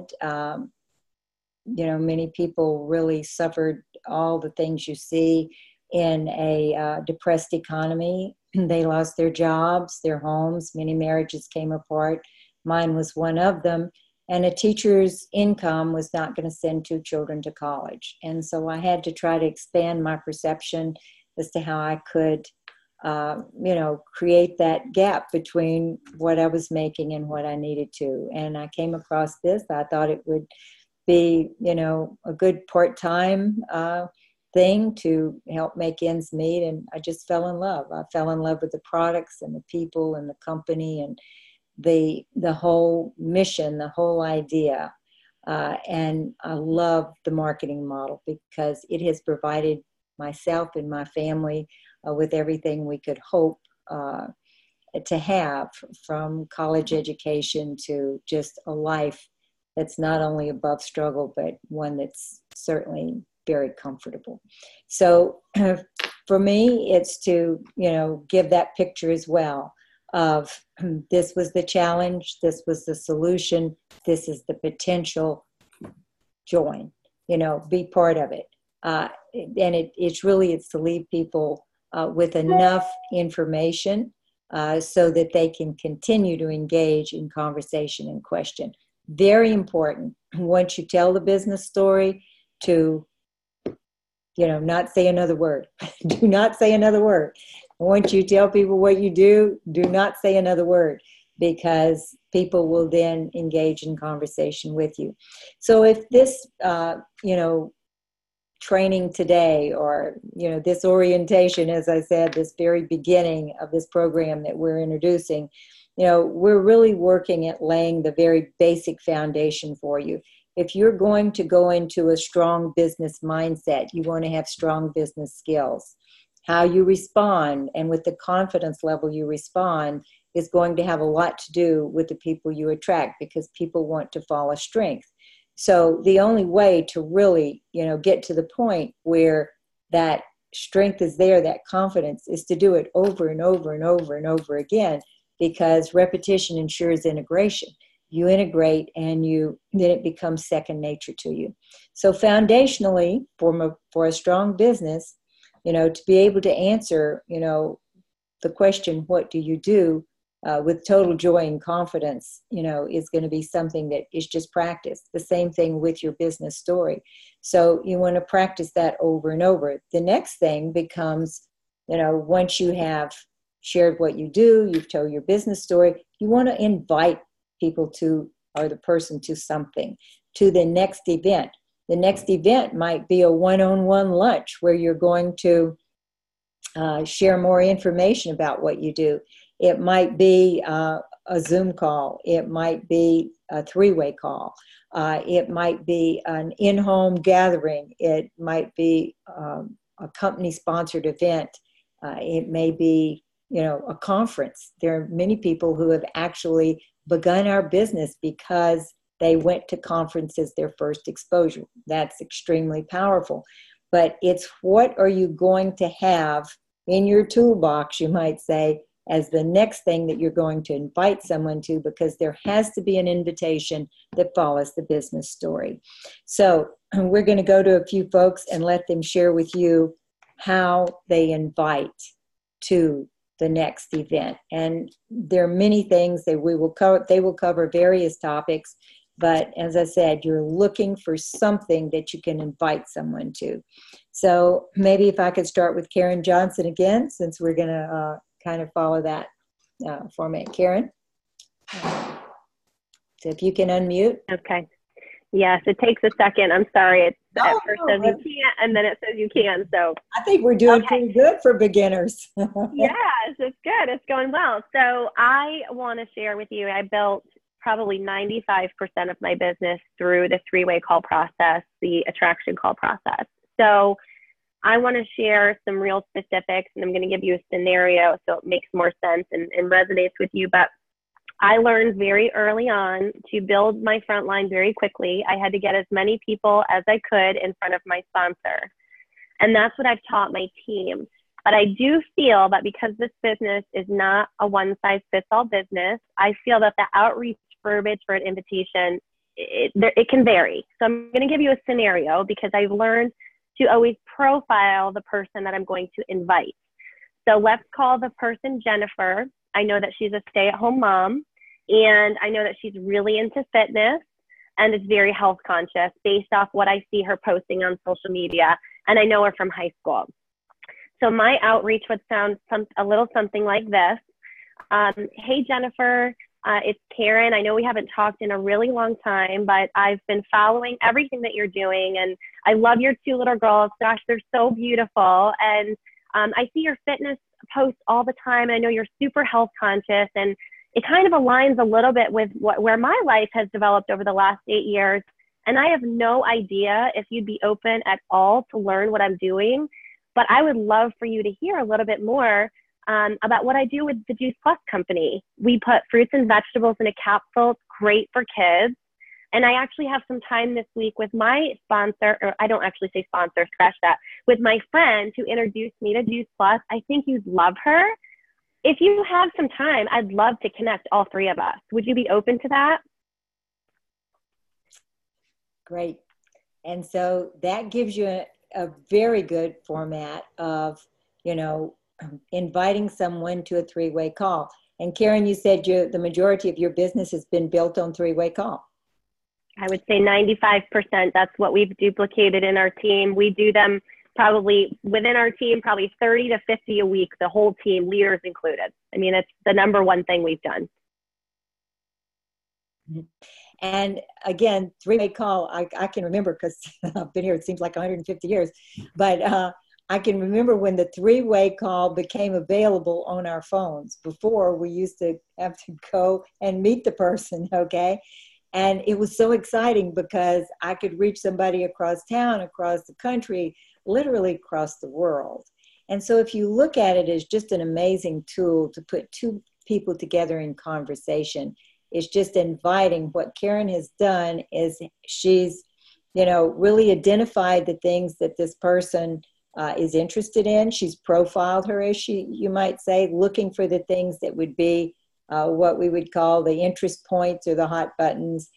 many people really suffered all the things you see in a depressed economy. They lost their jobs, their homes, many marriages came apart. Mine was one of them. And a teacher's income was not going to send 2 children to college. And so I had to try to expand my perception as to how I could, create that gap between what I was making and what I needed to. And I came across this. I thought it would be, a good part-time thing to help make ends meet. And I just fell in love. I fell in love with the products and the people and the company and the whole mission, the whole idea. And I love the marketing model because it has provided myself and my family with everything we could hope to have, from college education to just a life that's not only above struggle, but one that's certainly very comfortable. So for me, it's to, give that picture as well of this was the challenge, this was the solution, this is the potential, join, be part of it. And it's to leave people with enough information so that they can continue to engage in conversation and question. Very important, once you tell the business story, to not say another word. Do not say another word. Once you tell people what you do not say another word, because people will then engage in conversation with you. So if this, training today, or, this orientation, as I said, this very beginning of this program that we're introducing, we're really working at laying the very basic foundation for you. If you're going to go into a strong business mindset, you want to have strong business skills. How you respond and with the confidence level you respond is going to have a lot to do with the people you attract, because people want to follow strength. So the only way to really, get to the point where that strength is there, that confidence, is to do it over and over and over and over again, because repetition ensures integration. You integrate and then it becomes second nature to you. So foundationally, for a strong business, to be able to answer, the question, what do you do, with total joy and confidence, is going to be something that is just practice. The same thing with your business story. So you want to practice that over and over. The next thing becomes, once you have shared what you do, you've told your business story, You want to invite people to, or the person to something, to the next event. The next event might be a one-on-one lunch where you're going to share more information about what you do. It might be a Zoom call. It might be a three-way call. It might be an in-home gathering. It might be a company-sponsored event. It may be, a conference. There are many people who have actually begun our business because they went to conferences their first exposure. That's extremely powerful. But it's what are you going to have in your toolbox, you might say, as the next thing that you're going to invite someone to, because there has to be an invitation that follows the business story. So we're going to go to a few folks and let them share with you how they invite to the next event. And there are many things that we will cover. They will cover various topics, but as I said, you're looking for something that you can invite someone to. So maybe if I could start with Karen Johnson again, since we're going to kind of follow that format. Karen? So if you can unmute. Okay. Yes, it takes a second. I'm sorry. At first says you can't, and then it says you can. So I think we're doing pretty good for beginners. Yes, it's good. It's going well. So I want to share with you, I built probably 95% of my business through the three-way call process, the attraction call process. So I want to share some real specifics, and I'm going to give you a scenario so it makes more sense and resonates with you. But I learned very early on to build my front line very quickly. I had to get as many people as I could in front of my sponsor. And that's what I've taught my team. But I do feel that because this business is not a one-size-fits-all business, I feel that the outreach verbiage for an invitation, it can vary. So I'm going to give you a scenario because I've learned to always profile the person that I'm going to invite. So let's call the person Jennifer. I know that she's a stay-at-home mom, and I know that she's really into fitness and is very health conscious based off what I see her posting on social media, and I know her from high school. So my outreach would sound a little something like this. Hey, Jennifer, it's Karen. I know we haven't talked in a really long time, but I've been following everything that you're doing, and I love your two little girls. Gosh, they're so beautiful, and I see your fitness posts all the time. I know you're super health conscious, and it kind of aligns a little bit with where my life has developed over the last 8 years. And I have no idea if you'd be open at all to learn what I'm doing, but I would love for you to hear a little bit more about what I do with the Juice Plus company. We put fruits and vegetables in a capsule. It's great for kids. And I actually have some time this week with my sponsor, or I don't actually say sponsor, scratch that, with my friend who introduced me to Juice Plus. I think you'd love her. If you have some time, I'd love to connect all three of us. Would you be open to that? Great. And so that gives you a very good format of, inviting someone to a three-way call. And Karen, you said the majority of your business has been built on three-way call. I would say 95%. That's what we've duplicated in our team. We do them probably within our team, probably 30 to 50 a week, the whole team, leaders included. I mean, it's the number one thing we've done. And again, three-way call, I can remember because I've been here, it seems like 150 years, but I can remember when the three-way call became available on our phones. Before, we used to have to go and meet the person, okay? And it was so exciting because I could reach somebody across town, across the country, literally across the world. And so if you look at it as just an amazing tool to put two people together in conversation, it's just inviting. What Karen has done is she's, really identified the things that this person is interested in. She's profiled her, as you might say, looking for the things that would be what we would call the interest points or the hot buttons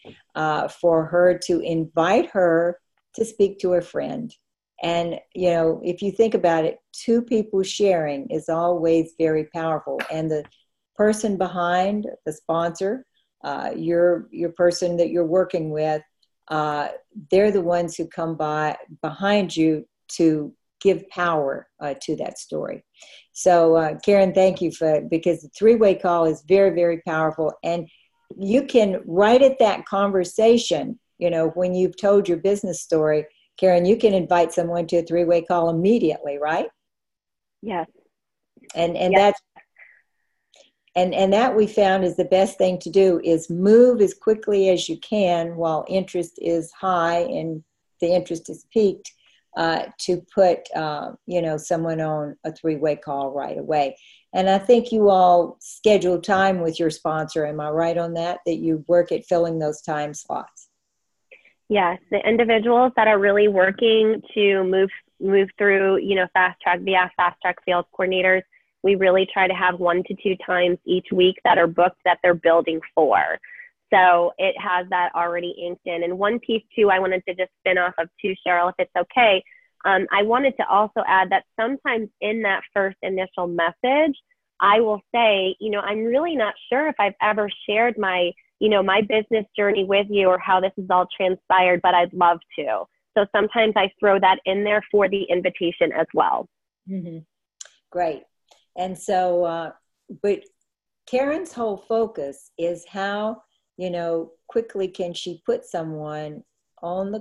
for her to invite her to speak to a friend. And, if you think about it, two people sharing is always very powerful. And the person behind the sponsor, your person that you're working with, they're the ones who come behind you to give power to that story. So Karen, thank you because the three-way call is very, very powerful. And you can right at that conversation, when you've told your business story, Karen, you can invite someone to a three-way call immediately, right? Yes. And yes. that we found is the best thing to do is move as quickly as you can while interest is high and the interest is peaked, to put someone on a three-way call right away. And I think you all schedule time with your sponsor. Am I right on that you work at filling those time slots? Yes, the individuals that are really working to move through, fast track sales coordinators, we really try to have 1 to 2 times each week that are booked that they're building for. So it has that already inked in. And one piece too, I wanted to just spin off of too, Cheryl, if it's okay. I wanted to also add that sometimes in that first initial message, I will say, I'm really not sure if I've ever shared my business journey with you or how this has all transpired, but I'd love to. So sometimes I throw that in there for the invitation as well. Mm-hmm. Great. And so, but Karen's whole focus is how, quickly can she put someone on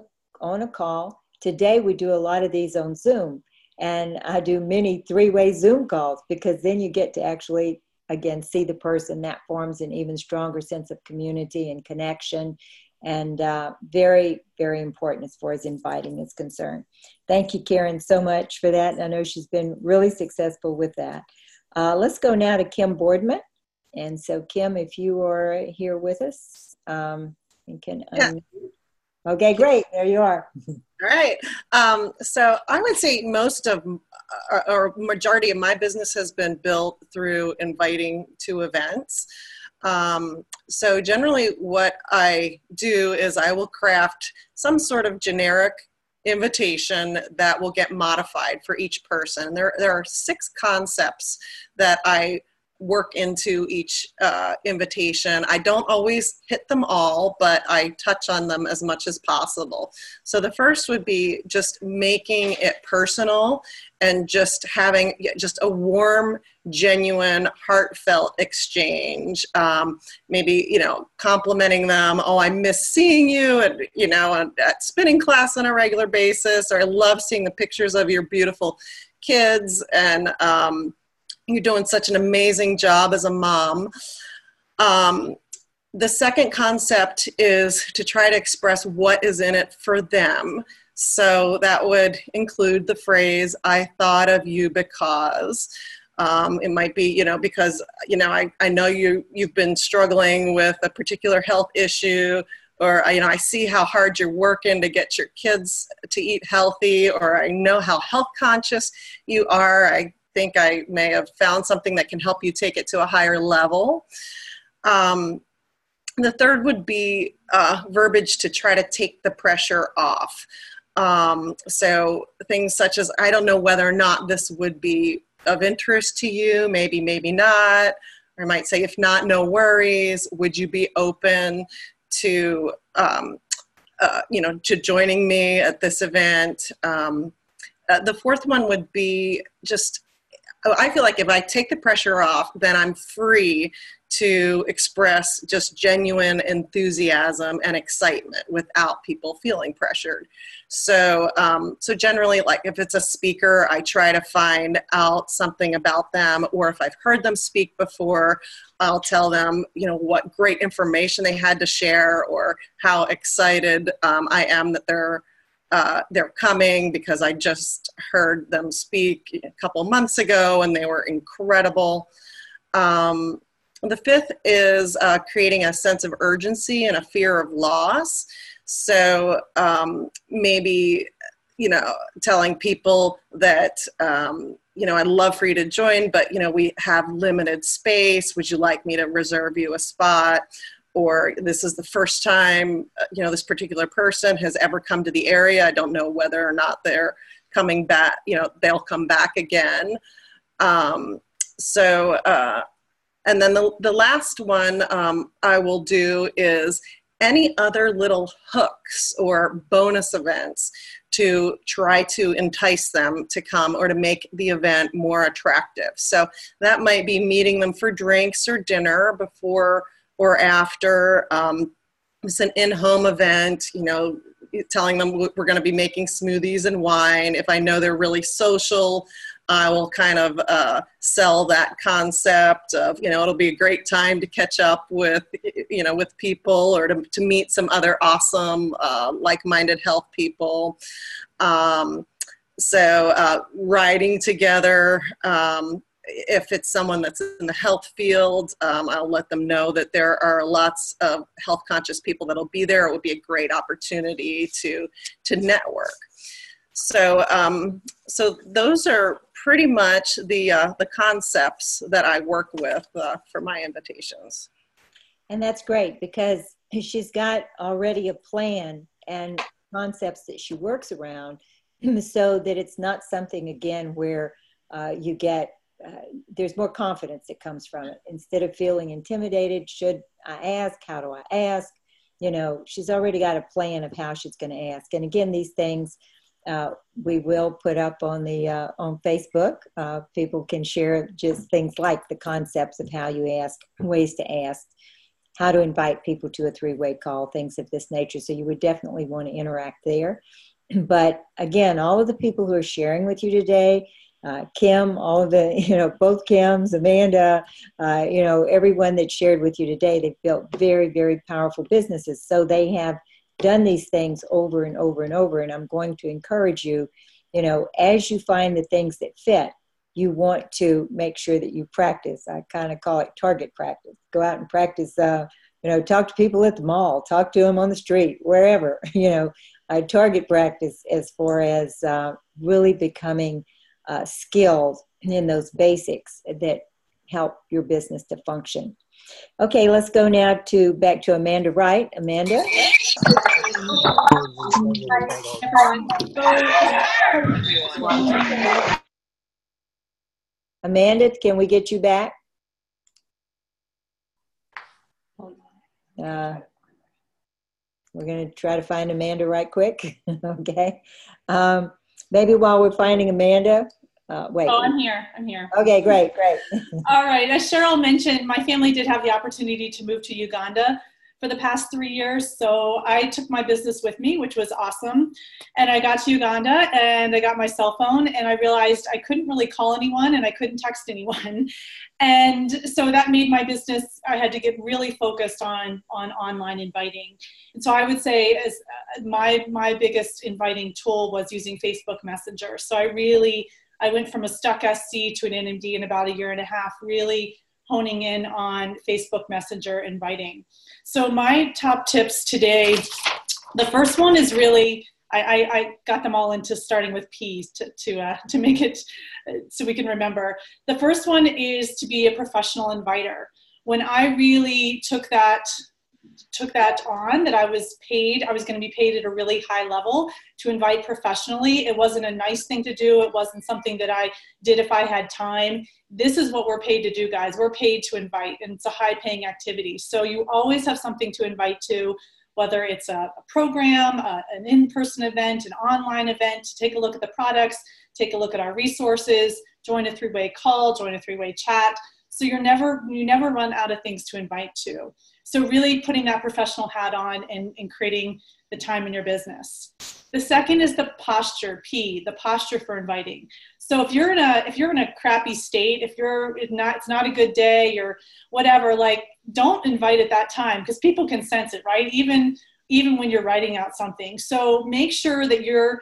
a call. Today, we do a lot of these on Zoom, and I do many three-way Zoom calls because then you get to actually, again, see the person. That forms an even stronger sense of community and connection, and very, very important as far as inviting is concerned. Thank you, Karen, so much for that. I know she's been really successful with that. Let's go now to Kim Boardman. And so, Kim, if you are here with us, you can unmute. Okay, great. There you are. All right. So I would say most of, or majority of my business has been built through inviting to events. So generally what I do is I will craft some sort of generic invitation that will get modified for each person. There are 6 concepts that I work into each invitation. I don't always hit them all, but I touch on them as much as possible. So the first would be just making it personal and just having just a warm, genuine, heartfelt exchange. Maybe, complimenting them. Oh, I miss seeing you at spinning class on a regular basis, or I love seeing the pictures of your beautiful kids, and you're doing such an amazing job as a mom. The second concept is to try to express what is in it for them. So that would include the phrase, I thought of you because. It might be, because, I know you've been struggling with a particular health issue, or, I see how hard you're working to get your kids to eat healthy, or I know how health conscious you are. I think I may have found something that can help you take it to a higher level. The third would be verbiage to try to take the pressure off. So things such as, I don't know whether or not this would be of interest to you, maybe, maybe not. Or I might say, if not, no worries. Would you be open to, to joining me at this event? The fourth one would be just, I feel like if I take the pressure off, then I'm free to express just genuine enthusiasm and excitement without people feeling pressured. So, so generally, like if it's a speaker, I try to find out something about them, or if I've heard them speak before, I'll tell them, what great information they had to share, or how excited I am that they're coming because I just heard them speak a couple months ago and they were incredible. The fifth is creating a sense of urgency and a fear of loss. So maybe, telling people that, I'd love for you to join, but, we have limited space. Would you like me to reserve you a spot? Or this is the first time, this particular person has ever come to the area. I don't know whether or not they're coming back, they'll come back again. And then the last one I will do is any other little hooks or bonus events to try to entice them to come or to make the event more attractive. So that might be meeting them for drinks or dinner before or after. It's an in-home event, you know, telling them we're going to be making smoothies and wine. If I know they're really social, I will kind of sell that concept of, you know, it'll be a great time to catch up with, you know, with people, or to meet some other awesome like-minded health people. Riding together, if it's someone that's in the health field, I'll let them know that there are lots of health conscious people that'll be there. It would be a great opportunity to network. So those are pretty much the concepts that I work with for my invitations. And that's great, because she's got already a plan and concepts that she works around, so that it's not something, again, where you get, there's more confidence that comes from it. Instead of feeling intimidated, should I ask? How do I ask? You know, she's already got a plan of how she's going to ask. And again, these things we will put up on the on Facebook. People can share just things like the concepts of how you ask, ways to ask, how to invite people to a three-way call, things of this nature. So you would definitely want to interact there. But again, all of the people who are sharing with you today, Kim, all of the, you know, both Kims, Amanda, you know, everyone that shared with you today, they've built very, very powerful businesses. So they have done these things over and over and over. And I'm going to encourage you, you know, as you find the things that fit, you want to make sure that you practice. I kind of call it target practice. Go out and practice, you know, talk to people at the mall, talk to them on the street, wherever, you know, target practice as far as really becoming skilled in those basics that help your business to function. Okay, let's go now back to Amanda Wright. Amanda? Amanda, can we get you back? We're going to try to find Amanda right quick. Okay. Maybe while we're finding Amanda, wait. Oh, I'm here. Okay, great. All right. As Cheryl mentioned, my family did have the opportunity to move to Uganda for the past 3 years. So I took my business with me, which was awesome. And I got to Uganda and I got my cell phone and I realized I couldn't really call anyone and I couldn't text anyone. And so that made my business, I had to get really focused on online inviting. And so I would say as my biggest inviting tool was using Facebook Messenger. So I went from a stuck SC to an NMD in about 1.5 years, really honing in on Facebook Messenger inviting. So my top tips today, the first one is really, I got them all into starting with P's to make it so we can remember. The first one is to be a professional inviter. When I really took that on, that I was going to be paid at a really high level to invite professionally. It wasn't a nice thing to do. It wasn't something that I did if I had time. This is what we're paid to do, guys. We're paid to invite, and it's a high paying activity. So you always have something to invite to, whether it's a program, an in-person event, an online event, to take a look at the products, take a look at our resources, join a three-way call, join a three-way chat. So you never run out of things to invite to. So really putting that professional hat on and creating the time in your business. The second is the posture, P, the posture for inviting. So if you're in a crappy state, it's not a good day or whatever, like don't invite at that time because people can sense it, right? Even when you're writing out something. So make sure that you're,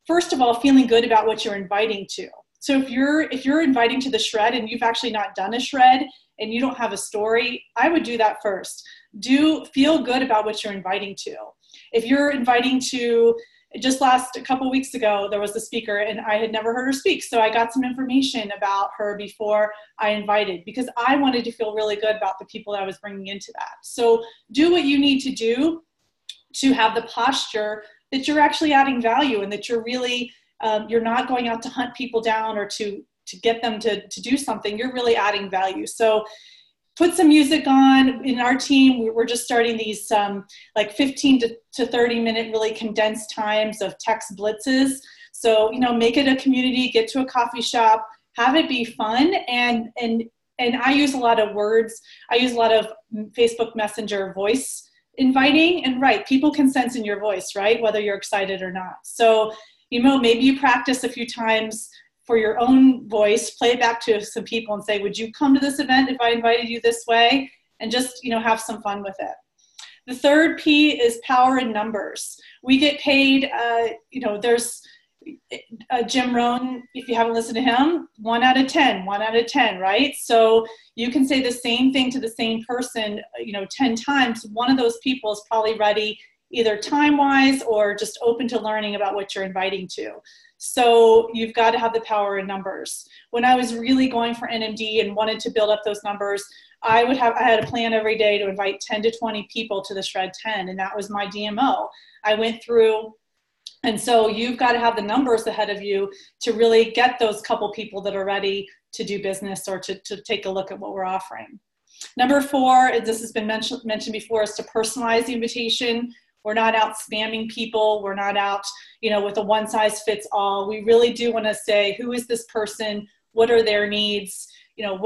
first of all, feeling good about what you're inviting to. So if you're inviting to the shred and you've actually not done a shred and you don't have a story, I would do that first. Feel good about what you're inviting to. If you're inviting to, just a couple weeks ago, there was a speaker and I had never heard her speak. So I got some information about her before I invited because I wanted to feel really good about the people that I was bringing into that. So do what you need to do to have the posture that you're actually adding value and that you're really, you're not going out to hunt people down or to get them to do something. You're really adding value. So put some music on. In our team, we're just starting these like 15 to 30 minute really condensed times of text blitzes. So, make it a community, get to a coffee shop, have it be fun. And I use a lot of words. I use a lot of Facebook Messenger voice inviting, and people can sense in your voice, right? Whether you're excited or not. So, maybe you practice a few times for your own voice, play it back to some people and say, would you come to this event if I invited you this way? And just, have some fun with it. The third P is power in numbers. We get paid, there's Jim Rohn, if you haven't listened to him, 1 out of 10, right? So you can say the same thing to the same person, 10 times. One of those people is probably ready, either time-wise or just open to learning about what you're inviting to. So you've got to have the power in numbers. When I was really going for NMD and wanted to build up those numbers, I had a plan every day to invite 10 to 20 people to the Shred 10, and that was my DMO. I went through, and so you've got to have the numbers ahead of you to really get those couple people that are ready to do business or to take a look at what we're offering. Number 4, this has been mentioned before, is to personalize the invitation. We're not out spamming people. We're not out, with a one size fits all. We really do want to say, who is this person? What are their needs?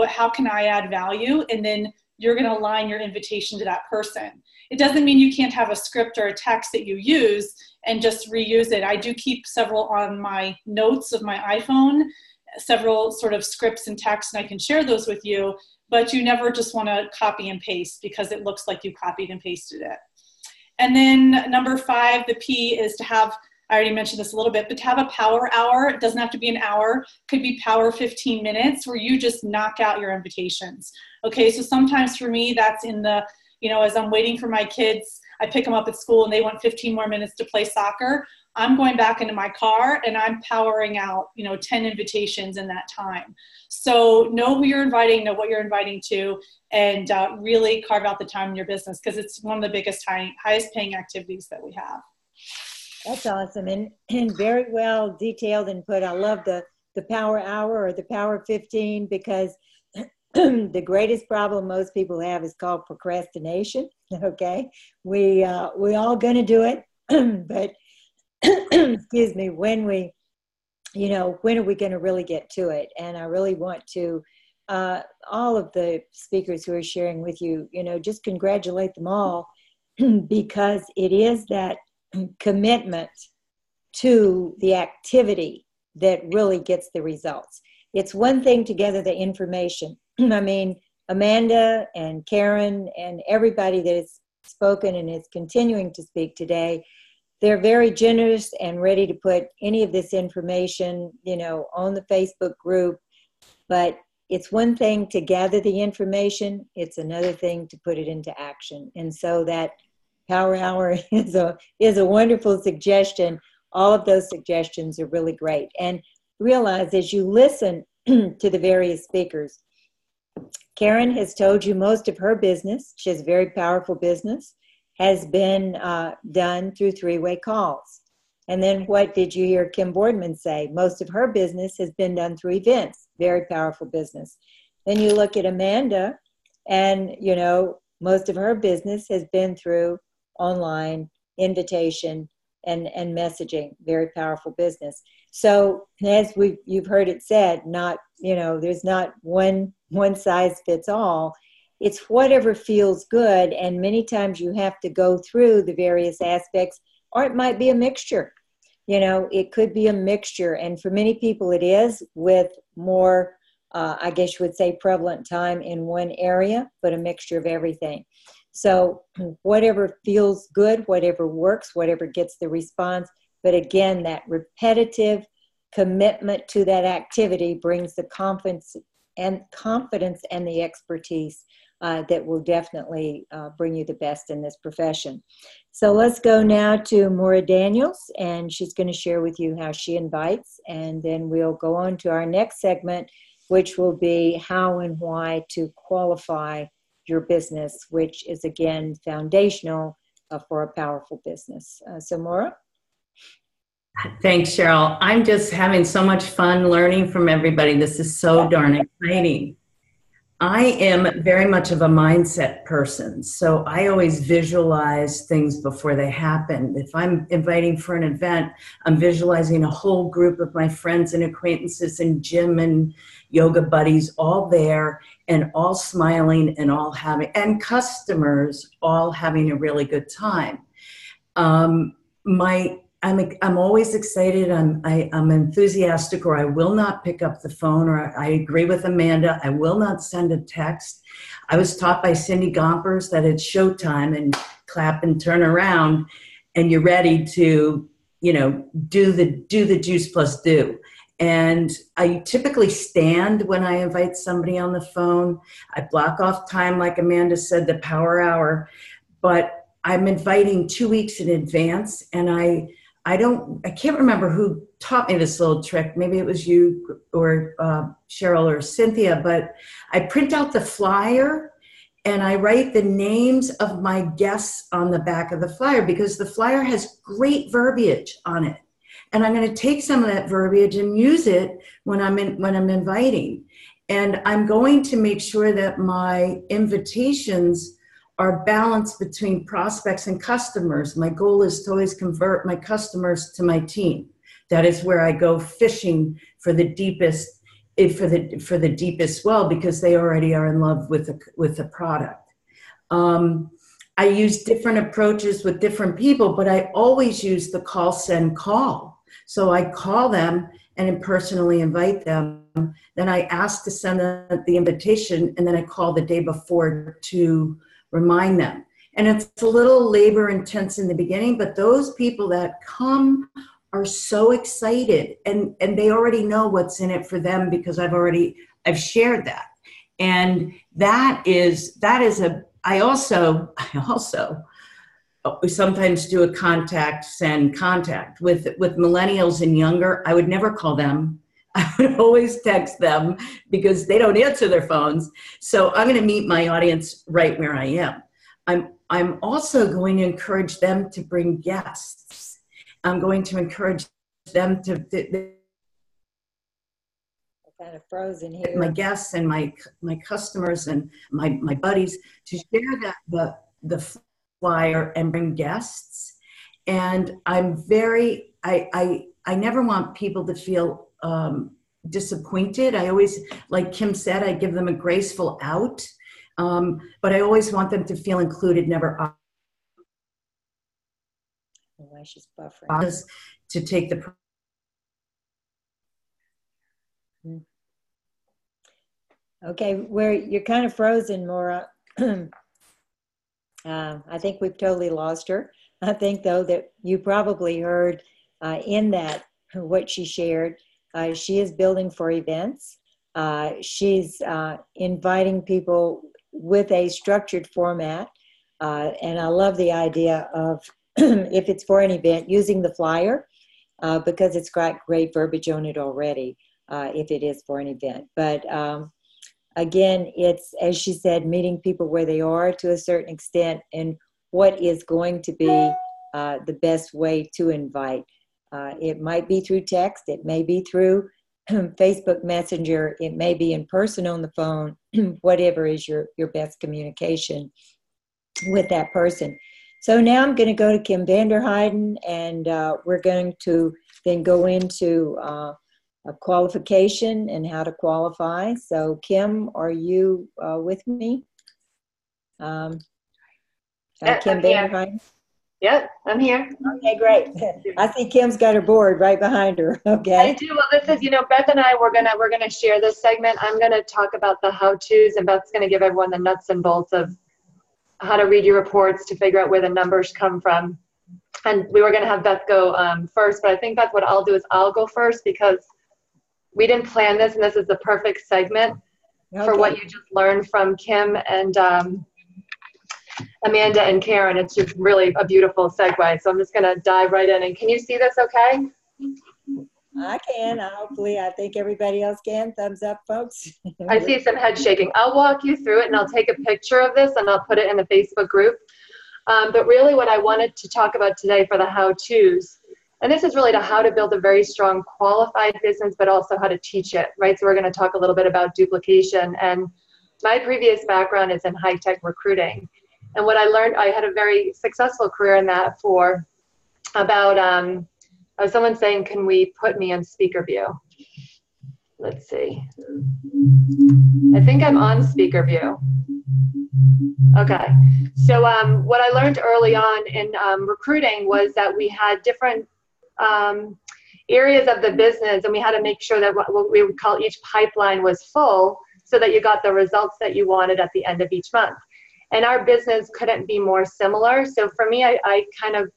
How can I add value? And then you're going to align your invitation to that person. It doesn't mean you can't have a script or a text that you use and just reuse it. I do keep several on my notes of my iPhone, several sort of scripts and texts, and I can share those with you, but you never just want to copy and paste because it looks like you copied and pasted it. And then number 5, the P, is to have, I already mentioned this a little bit, but to have a power hour. It doesn't have to be an hour, could be power 15 minutes where you just knock out your invitations. Okay, so sometimes for me, that's in the, as I'm waiting for my kids, I pick them up at school and they want 15 more minutes to play soccer. I'm going back into my car and I'm powering out, 10 invitations in that time. So know who you're inviting, know what you're inviting to, and really carve out the time in your business because it's one of the biggest, highest paying activities that we have. That's awesome and very well detailed and put. I love the power hour or the power 15 because the greatest problem most people have is called procrastination. Okay, we all gonna do it, but excuse me, when are we going to really get to it? And I really want to, all of the speakers who are sharing with you, just congratulate them all because it is that commitment to the activity that really gets the results. It's one thing to gather the information. I mean, Amanda and Karen and everybody that has spoken and is continuing to speak today, they're very generous and ready to put any of this information, on the Facebook group. But it's one thing to gather the information. It's another thing to put it into action. And so that power hour is a wonderful suggestion. All of those suggestions are really great. And realize as you listen to the various speakers, Karen has told you most of her business. She has a very powerful business. Has been done through 3-way calls. And then what did you hear Kim Boardman say? Most of her business has been done through events. Very powerful business. Then you look at Amanda and, most of her business has been through online invitation and messaging. Very powerful business. So as you've heard it said, not, there's not one size fits all. It's whatever feels good, and many times you have to go through the various aspects, or it might be a mixture. It could be a mixture, and for many people it is with more, I guess you would say, prevalent time in one area, but a mixture of everything. So whatever feels good, whatever works, whatever gets the response, but again, that repetitive commitment to that activity brings the confidence and the expertise that will definitely bring you the best in this profession. So let's go now to Maura Daniels, and she's going to share with you how she invites, and then we'll go on to our next segment, which will be how and why to qualify your business, which is, again, foundational for a powerful business. So Maura? Thanks, Cheryl. I'm just having so much fun learning from everybody. This is so darn exciting. I am very much of a mindset person. So I always visualize things before they happen. If I'm inviting for an event, I'm visualizing a whole group of my friends and acquaintances and gym and yoga buddies all there and all smiling and all having, and customers all having a really good time. Um, I'm always excited. I'm enthusiastic, or I will not pick up the phone, or I agree with Amanda. I will not send a text. I was taught by Cindy Gompers that it's showtime and clap and turn around, and you're ready to, do the juice plus do. And I typically stand when I invite somebody on the phone. I block off time, like Amanda said, the power hour, but I'm inviting 2 weeks in advance, and I can't remember who taught me this little trick. Maybe it was you or Cheryl or Cynthia, but I print out the flyer and I write the names of my guests on the back of the flyer, because the flyer has great verbiage on it. And I'm going to take some of that verbiage and use it when I'm inviting. And I'm going to make sure that my invitations are balanced between prospects and customers. My goal is to always convert my customers to my team. That is where I go fishing for the deepest, for the deepest well, because they already are in love with the product. I use different approaches with different people, but I always use the call, send, call. So I call them and personally invite them. Then I ask to send the invitation, and then I call the day before to remind them. And it's a little labor intense in the beginning, but those people that come are so excited, and they already know what's in it for them, because I've shared that. And I also sometimes do a contact, send contact with millennials and younger. I would never call them. I would always text them, because they don't answer their phones. So I'm going to meet my audience right where I am. I'm also going to encourage them to bring guests. I'm going to encourage them to kind of frozen here. My guests and my customers and my buddies to share the flyer and bring guests. And I never want people to feel disappointed. I always, like Kim said, I give them a graceful out, but I always want them to feel included, never why she's buffering. To take the Okay, where you're kind of frozen, Maura. I think we've totally lost her. I think, though, that you probably heard in that what she shared. She is building for events. She's inviting people with a structured format. And I love the idea of, if it's for an event, using the flyer, because it's got great verbiage on it already, if it is for an event. But again, it's, as she said, meeting people where they are to a certain extent, and what is going to be the best way to invite. It might be through text, it may be through Facebook Messenger, it may be in person on the phone, whatever is your best communication with that person. So now I'm going to go to Kim Vanderheiden, and we're going to then go into a qualification and how to qualify. So Kim, are you with me? Yeah, Kim Vanderheiden? Yep, I'm here. Okay, great. I see Kim's got her board right behind her. Okay. I do. Well, this is, Beth and I, we're gonna share this segment. I'm gonna talk about the how-tos, and Beth's gonna give everyone the nuts and bolts of how to read your reports to figure out where the numbers come from. And we were gonna have Beth go first, but I think, Beth, what I'll do is I'll go first, because we didn't plan this, and this is the perfect segment for what you just learned from Kim and Amanda and Karen. It's just really a beautiful segue. So I'm just going to dive right in. And can you see this okay? I can. Hopefully, I think everybody else can. Thumbs up, folks. I see some head shaking. I'll walk you through it, and I'll take a picture of this, and I'll put it in the Facebook group. But really what I wanted to talk about today for the how-tos, and this is really to how to build a very strong qualified business, but also how to teach it, right? So we're going to talk a little bit about duplication. And my previous background is in high-tech recruiting. And what I learned, I had a very successful career in that for about, someone saying, can we put me on speaker view? Let's see. I think I'm on speaker view. Okay. So what I learned early on in recruiting was that we had different areas of the business, and we had to make sure that what we would call each pipeline was full so that you got the results that you wanted at the end of each month. And our business couldn't be more similar. So for me, I kind of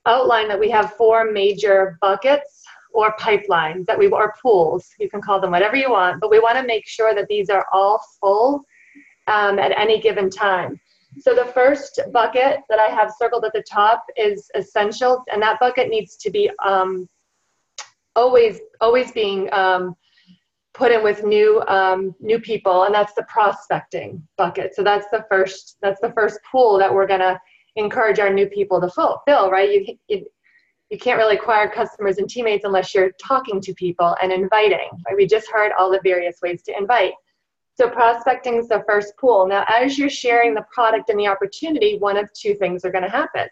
outlined that we have 4 major buckets or pipelines that or pools. You can call them whatever you want, but we want to make sure that these are all full at any given time. So the first bucket that I have circled at the top is essentials, and that bucket needs to be always being put in with new people, and that's the prospecting bucket. So that's the first pool that we're gonna encourage our new people to fill, right? You can't really acquire customers and teammates unless you're talking to people and inviting, right? We just heard all the various ways to invite. So prospecting is the first pool. Now, as you're sharing the product and the opportunity, one of 2 things are going to happen.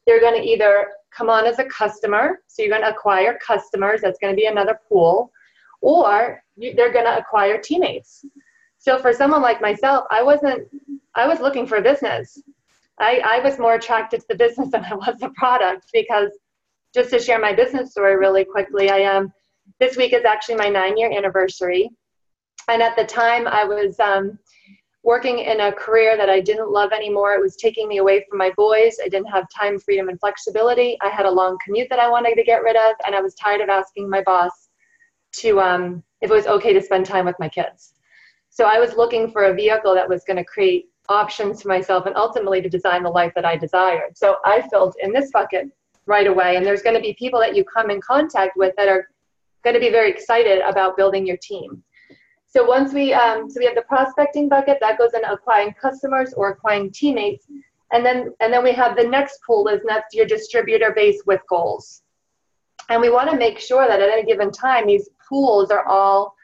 They're going to either come on as a customer, so you're going to acquire customers, that's going to be another pool, or they're going to acquire teammates. So for someone like myself, I was looking for a business. I was more attracted to the business than I was the product, because just to share my business story really quickly, this week is actually my 9-year anniversary. And at the time, I was working in a career that I didn't love anymore. It was taking me away from my boys. I didn't have time, freedom, and flexibility. I had a long commute that I wanted to get rid of, and I was tired of asking my boss to if it was okay to spend time with my kids. So I was looking for a vehicle that was going to create options for myself and ultimately to design the life that I desired. So I filled in this bucket right away, and there's going to be people that you come in contact with that are going to be very excited about building your team. So once we have the prospecting bucket that goes into acquiring customers or acquiring teammates, and then we have the next pool is that's your distributor base with goals. And we want to make sure that at any given time these pools are all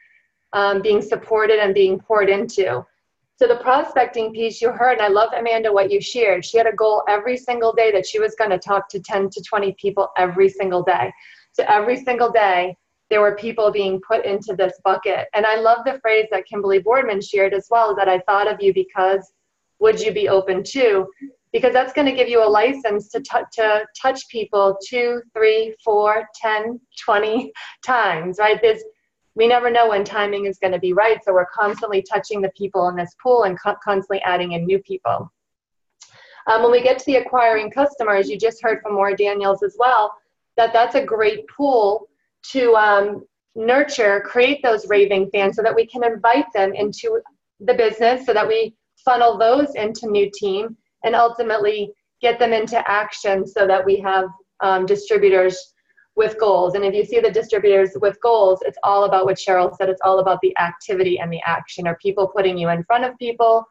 being supported and being poured into. So the prospecting piece you heard, and I love, Amanda, what you shared. She had a goal every single day that she was going to talk to 10 to 20 people every single day. So every single day, there were people being put into this bucket. And I love the phrase that Kimberly Boardman shared as well, that I thought of you because would you be open to? Because that's going to give you a license to touch people 2, 3, 4, 10, 20 times, right? We never know when timing is going to be right. So we're constantly touching the people in this pool and constantly adding in new people. When we get to the acquiring customers, you just heard from Maura Daniels as well, that's a great pool to nurture, create those raving fans so that we can invite them into the business, so that we funnel those into new team and ultimately get them into action so that we have distributors with goals. And if you see the distributors with goals, it's all about what Cheryl said. It's all about the activity and the action. Are people putting you in front of people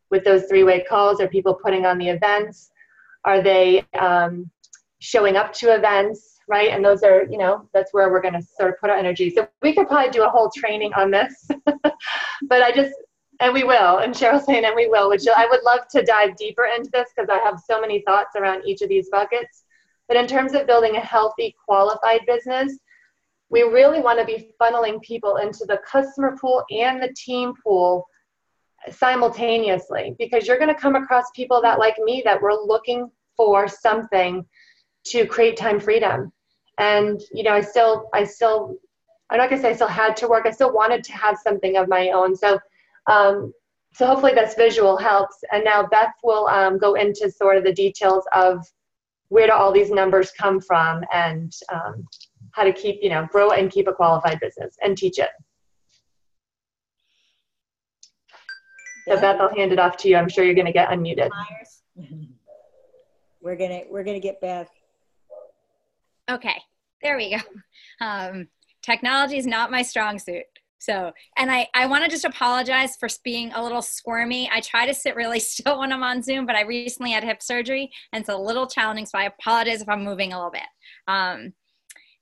with those 3-way calls? Are people putting on the events? Are they showing up to events? Right? And those are, that's where we're going to sort of put our energy. So we could probably do a whole training on this, but and we will, and Cheryl's saying, and we will, which I would love to dive deeper into this because I have so many thoughts around each of these buckets. But in terms of building a healthy, qualified business, we really want to be funneling people into the customer pool and the team pool simultaneously, because you're going to come across people that, like me, that were looking for something to create time freedom. And, I'm not going to say I still had to work. I still wanted to have something of my own. So hopefully this visual helps. And now Beth will go into sort of the details of where do all these numbers come from and how to keep, grow and keep a qualified business and teach it. So Beth, I'll hand it off to you. I'm sure you're going to get unmuted. We're gonna get Beth. Okay, there we go. Technology is not my strong suit. So, and I want to just apologize for being a little squirmy. I try to sit really still when I'm on Zoom, but I recently had hip surgery and it's a little challenging. So I apologize if I'm moving a little bit.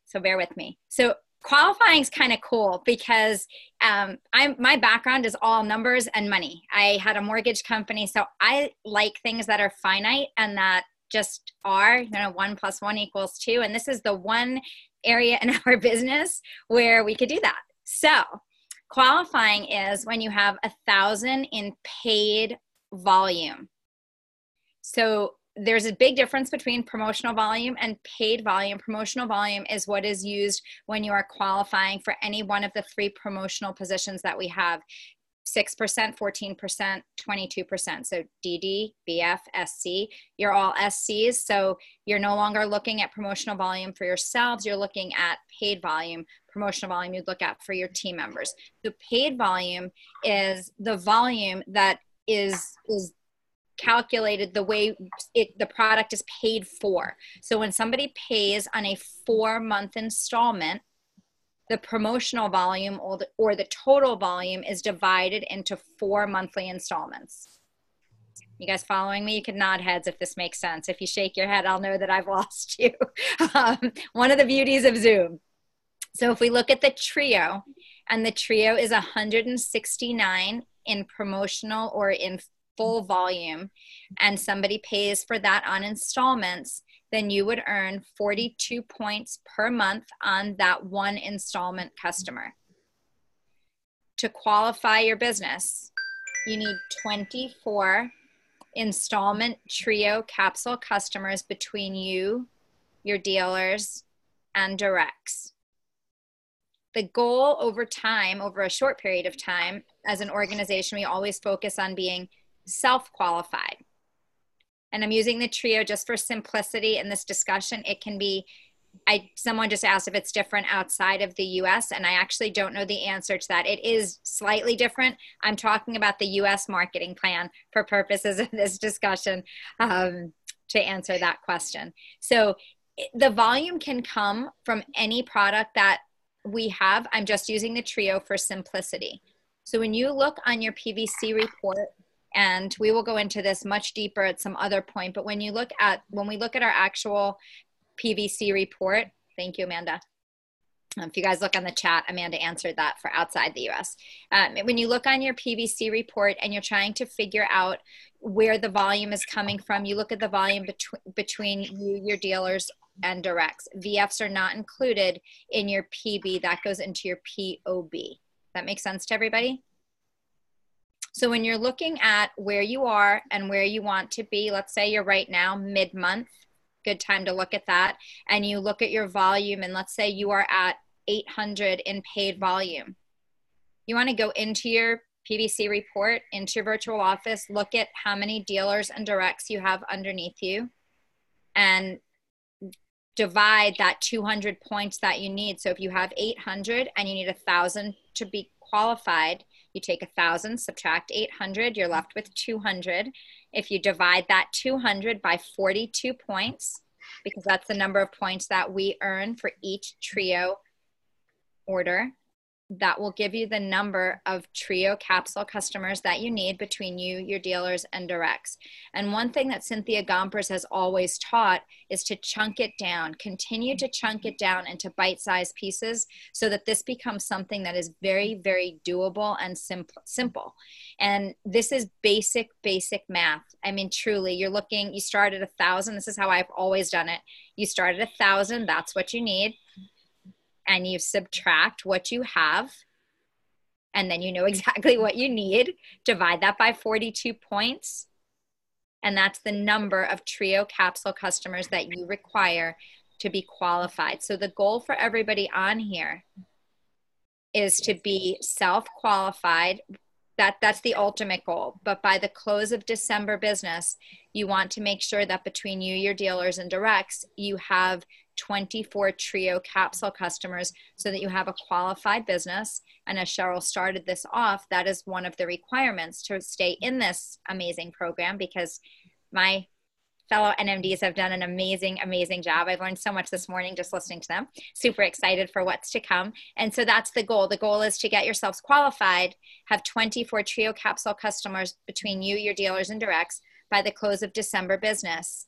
So bear with me. So qualifying is kind of cool because my background is all numbers and money. I had a mortgage company, so I like things that are finite and that just are, 1 + 1 = 2. And this is the one area in our business where we could do that. So qualifying is when you have 1,000 in paid volume. So there's a big difference between promotional volume and paid volume. Promotional volume is what is used when you are qualifying for any one of the 3 promotional positions that we have: 6%, 14%, 22%. So DD, BF, SC, you're all SCs. So you're no longer looking at promotional volume for yourselves. You're looking at paid volume. Promotional volume you'd look at for your team members. The paid volume is the volume that is calculated the way the product is paid for. So when somebody pays on a 4-month installment, the promotional volume or the total volume is divided into 4 monthly installments. You guys following me? You can nod heads if this makes sense. If you shake your head, I'll know that I've lost you. One of the beauties of Zoom. So if we look at the trio, and the trio is 169 in promotional or in full volume, and somebody pays for that on installments, then you would earn 42 points per month on that one installment customer. To qualify your business, you need 24 installment trio capsule customers between you, your dealers, and directs. The goal over time, over a short period of time, as an organization, we always focus on being self-qualified. And I'm using the trio just for simplicity in this discussion. It can be, someone just asked if it's different outside of the US, and I actually don't know the answer to that. It is slightly different. I'm talking about the US marketing plan for purposes of this discussion to answer that question. So the volume can come from any product that we have. I'm just using the trio for simplicity. So when you look on your PVC report, and we will go into this much deeper at some other point, but when we look at our actual PVC report, thank you, Amanda. If you guys look on the chat, Amanda answered that for outside the US. When you look on your PVC report and you're trying to figure out where the volume is coming from, you look at the volume between you, your dealers, and directs. VFs are not included in your PB. That goes into your POB. That makes sense to everybody? So when you're looking at where you are and where you want to be, let's say you're right now mid-month, good time to look at that, and you look at your volume, and let's say you are at 800 in paid volume. You want to go into your PVC report, into your virtual office, look at how many dealers and directs you have underneath you, and divide that 200 points that you need. So if you have 800 and you need 1,000 to be qualified, you take 1,000, subtract 800, you're left with 200. If you divide that 200 by 42 points, because that's the number of points that we earn for each trio order, that will give you the number of trio capsule customers that you need between you, your dealers, and directs. And one thing that Cynthia Gompers has always taught is to chunk it down, continue to chunk it down into bite-sized pieces so that this becomes something that is very, very doable and simple. And this is basic math. I mean, truly, you start at 1,000. This is how I've always done it. You start at 1,000, that's what you need. And you subtract what you have, and then you know exactly what you need. Divide that by 42 points, and that's the number of trio capsule customers that you require to be qualified. So the goal for everybody on here is to be self-qualified. That's the ultimate goal. But by the close of December business, you want to make sure that between you, your dealers, and directs, you have 24 trio capsule customers so that you have a qualified business. And as Cheryl started this off, that is one of the requirements to stay in this amazing program, because my fellow NMDs have done an amazing, amazing job. I've learned so much this morning just listening to them. Super excited for what's to come. And so that's the goal. The goal is to get yourselves qualified, have 24 trio capsule customers between you, your dealers, and directs by the close of December business,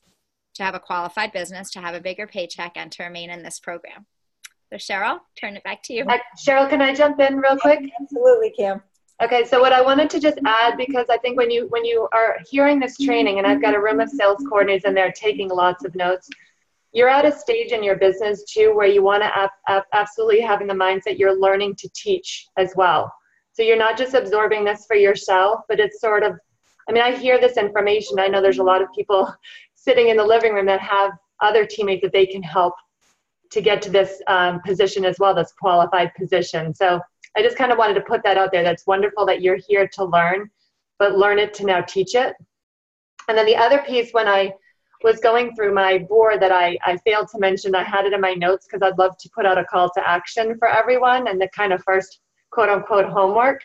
to have a qualified business, to have a bigger paycheck, and to remain in this program. So Cheryl, turn it back to you. Cheryl, can I jump in real quick? Absolutely, Kim. Okay, so what I wanted to just add, because I think when you are hearing this training, and I've got a room of sales coordinators and they're taking lots of notes, you're at a stage in your business too where you want to absolutely have in the mindset you're learning to teach as well. So you're not just absorbing this for yourself, but it's sort of, I mean, I hear this information. I know there's a lot of people sitting in the living room that have other teammates that they can help to get to this position as well, this qualified position. So I just kind of wanted to put that out there. That's wonderful that you're here to learn, but learn it to now teach it. And then the other piece, when I was going through my board that I failed to mention, I had it in my notes because I'd love to put out a call to action for everyone. And the kind of first quote unquote homework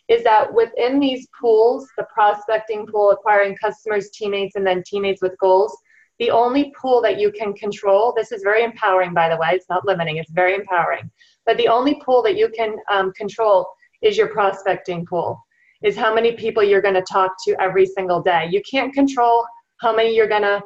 is that within these pools, the prospecting pool, acquiring customers, teammates, and then teammates with goals, the only pool that you can control, this is very empowering, by the way, it's not limiting, it's very empowering, but the only pool that you can control is your prospecting pool, is how many people you're gonna talk to every single day. You can't control how many you're gonna,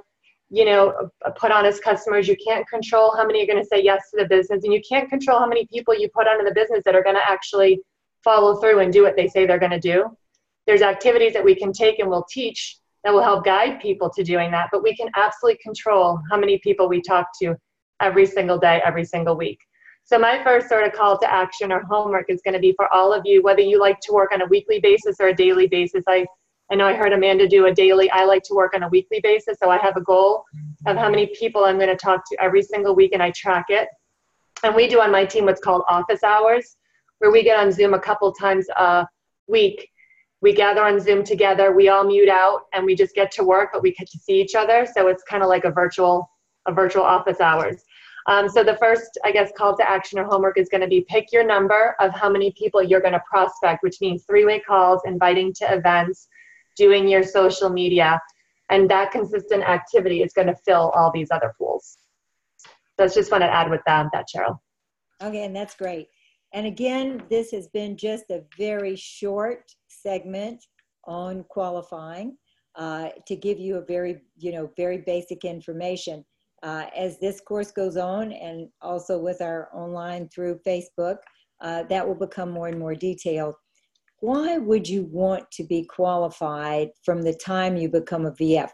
you know, put on as customers. You can't control how many you're gonna say yes to the business, and you can't control how many people you put onto the business that are gonna actually follow through and do what they say they're gonna do. There's activities that we can take and we'll teach that will help guide people to doing that, but we can absolutely control how many people we talk to every single day, every single week. So my first sort of call to action or homework is going to be for all of you, whether you like to work on a weekly basis or a daily basis. I know I heard Amanda do a daily. I like to work on a weekly basis, so I have a goal of how many people I'm going to talk to every single week, and I track it. And we do on my team what's called office hours, where we get on Zoom a couple times a week. We gather on Zoom together, we all mute out, and we just get to work, but we get to see each other. So it's kind of like a virtual office hours. So the first, I guess, call to action or homework is gonna be pick your number of how many people you're gonna prospect, which means three-way calls, inviting to events, doing your social media, and that consistent activity is gonna fill all these other pools. So I just want to add with that, Cheryl. Okay, and that's great. And again, this has been just a very short segment on qualifying to give you a very, very basic information. As this course goes on, and also with our online through Facebook, that will become more and more detailed. Why would you want to be qualified from the time you become a VF?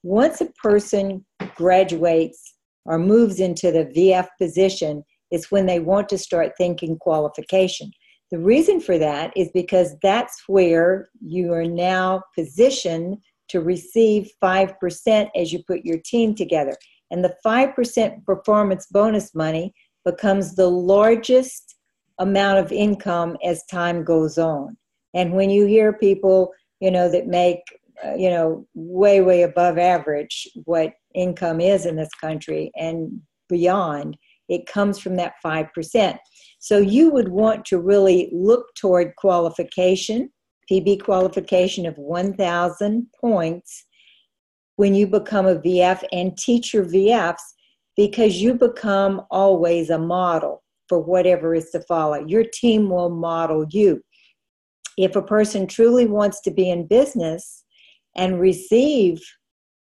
Once a person graduates or moves into the VF position, it's when they want to start thinking qualification. The reason for that is because that's where you are now positioned to receive 5% as you put your team together. And the 5% performance bonus money becomes the largest amount of income as time goes on. And when you hear people, that make, way, way above average what income is in this country and beyond, it comes from that 5%. So you would want to really look toward qualification, PB qualification of 1,000 points when you become a VF, and teach your VFs, because you become always a model for whatever is to follow. Your team will model you. If a person truly wants to be in business and receive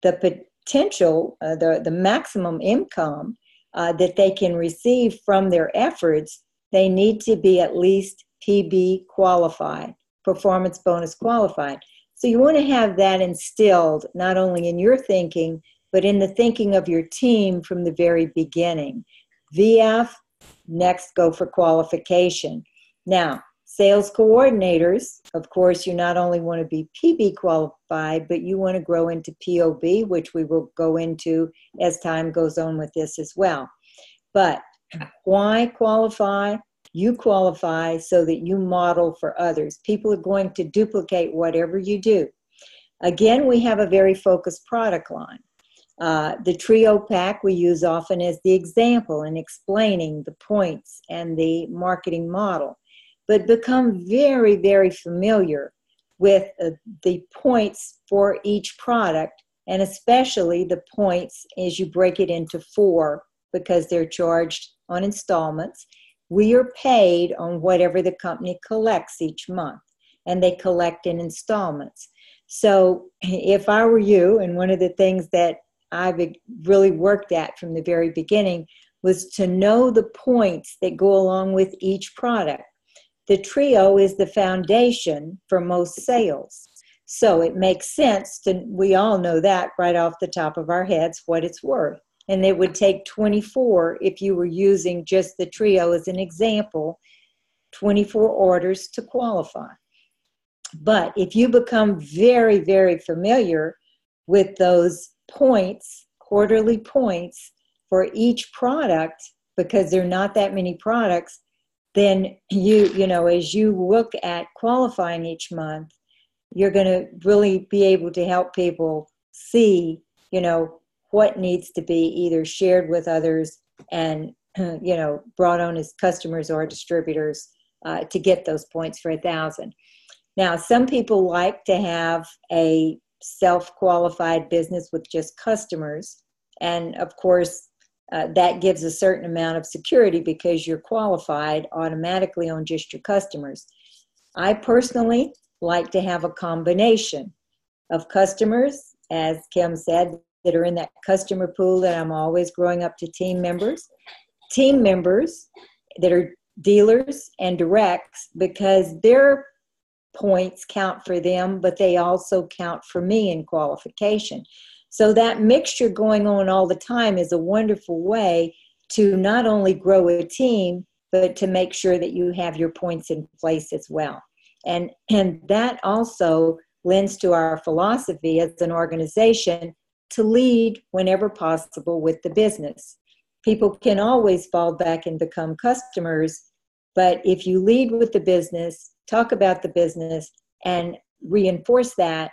the potential, the maximum income that they can receive from their efforts, they need to be at least PB qualified, performance bonus qualified. So you want to have that instilled not only in your thinking, but in the thinking of your team from the very beginning. VF, next go for qualification. Now, sales coordinators, of course, you not only want to be PB qualified, but you want to grow into POB, which we will go into as time goes on with this as well. But why qualify? You qualify so that you model for others. People are going to duplicate whatever you do. Again, we have a very focused product line. The Trio Pack we use often as the example in explaining the points and the marketing model, but become very, very familiar with the points for each product, and especially the points as you break it into 4, because they're charged on installments. We are paid on whatever the company collects each month, and they collect in installments. So if I were you, and one of the things that I've really worked at from the very beginning was to know the points that go along with each product. The trio is the foundation for most sales. So it makes sense to, we all know that right off the top of our heads, what it's worth. And it would take 24, if you were using just the trio as an example, 24 orders to qualify. But if you become very, very familiar with those points, quarterly points for each product, because there are not that many products, then you know, as you look at qualifying each month, you're going to really be able to help people see, you know, what needs to be either shared with others and, you know, brought on as customers or distributors to get those points for 1,000. Now, some people like to have a self-qualified business with just customers. And of course, that gives a certain amount of security because you're qualified automatically on just your customers. I personally like to have a combination of customers, as Kim said, that are in that customer pool that I'm always growing up to team members that are dealers and directs, because their points count for them, but they also count for me in qualification. So that mixture going on all the time is a wonderful way to not only grow a team, but to make sure that you have your points in place as well. And that also lends to our philosophy as an organization to lead whenever possible with the business. People can always fall back and become customers, but if you lead with the business, talk about the business, and reinforce that,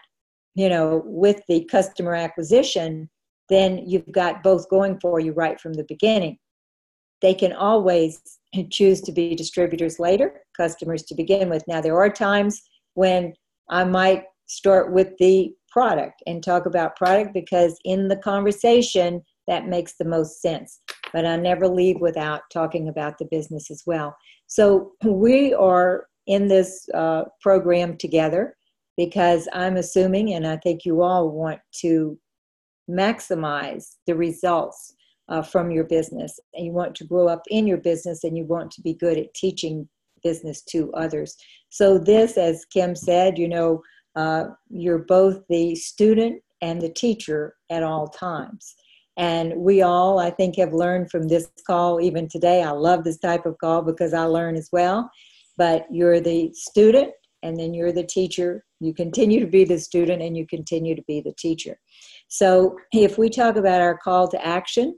you know, with the customer acquisition, then you've got both going for you right from the beginning. They can always choose to be distributors later, customers to begin with. Now, there are times when I might start with the product and talk about product because in the conversation, that makes the most sense. But I never leave without talking about the business as well. So we are in this program together because I'm assuming, and I think you all want to maximize the results from your business, and you want to grow up in your business, and you want to be good at teaching business to others. So this, as Kim said, you know, you're both the student and the teacher at all times. And we all, I think, have learned from this call even today. I love this type of call because I learn as well. But you're the student and then you're the teacher. You continue to be the student and you continue to be the teacher. So if we talk about our call to action,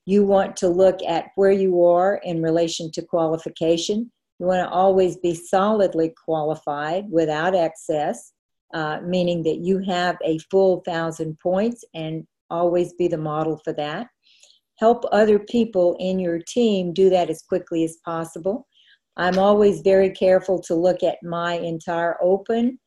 you want to look at where you are in relation to qualification. You want to always be solidly qualified without excess, meaning that you have a full 1,000 points, and always be the model for that. Help other people in your team do that as quickly as possible. I'm always very careful to look at my entire open,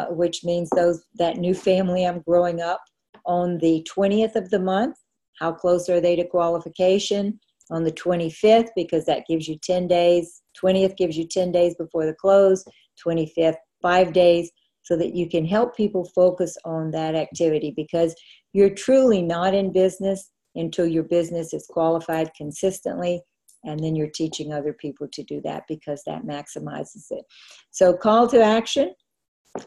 which means that new family I'm growing up on the 20th of the month. How close are they to qualification? On the 25th, because that gives you 10 days. 20th gives you 10 days before the close. 25th, 5 days, so that you can help people focus on that activity, because you're truly not in business until your business is qualified consistently, and then you're teaching other people to do that because that maximizes it. So call to action,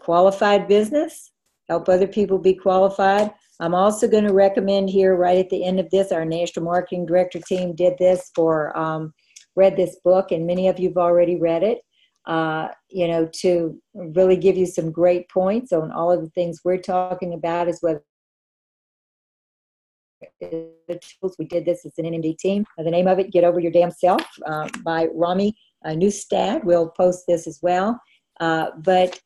qualified business, help other people be qualified. I'm also going to recommend here right at the end of this, our National Marketing Director team did this read this book, and many of you have already read it, you know, to really give you some great points on all of the things we're talking about, as well the tools. We did this as an NMD team. The name of it, Get Over Your Damn Self, by Rami Newstad. We'll post this as well. But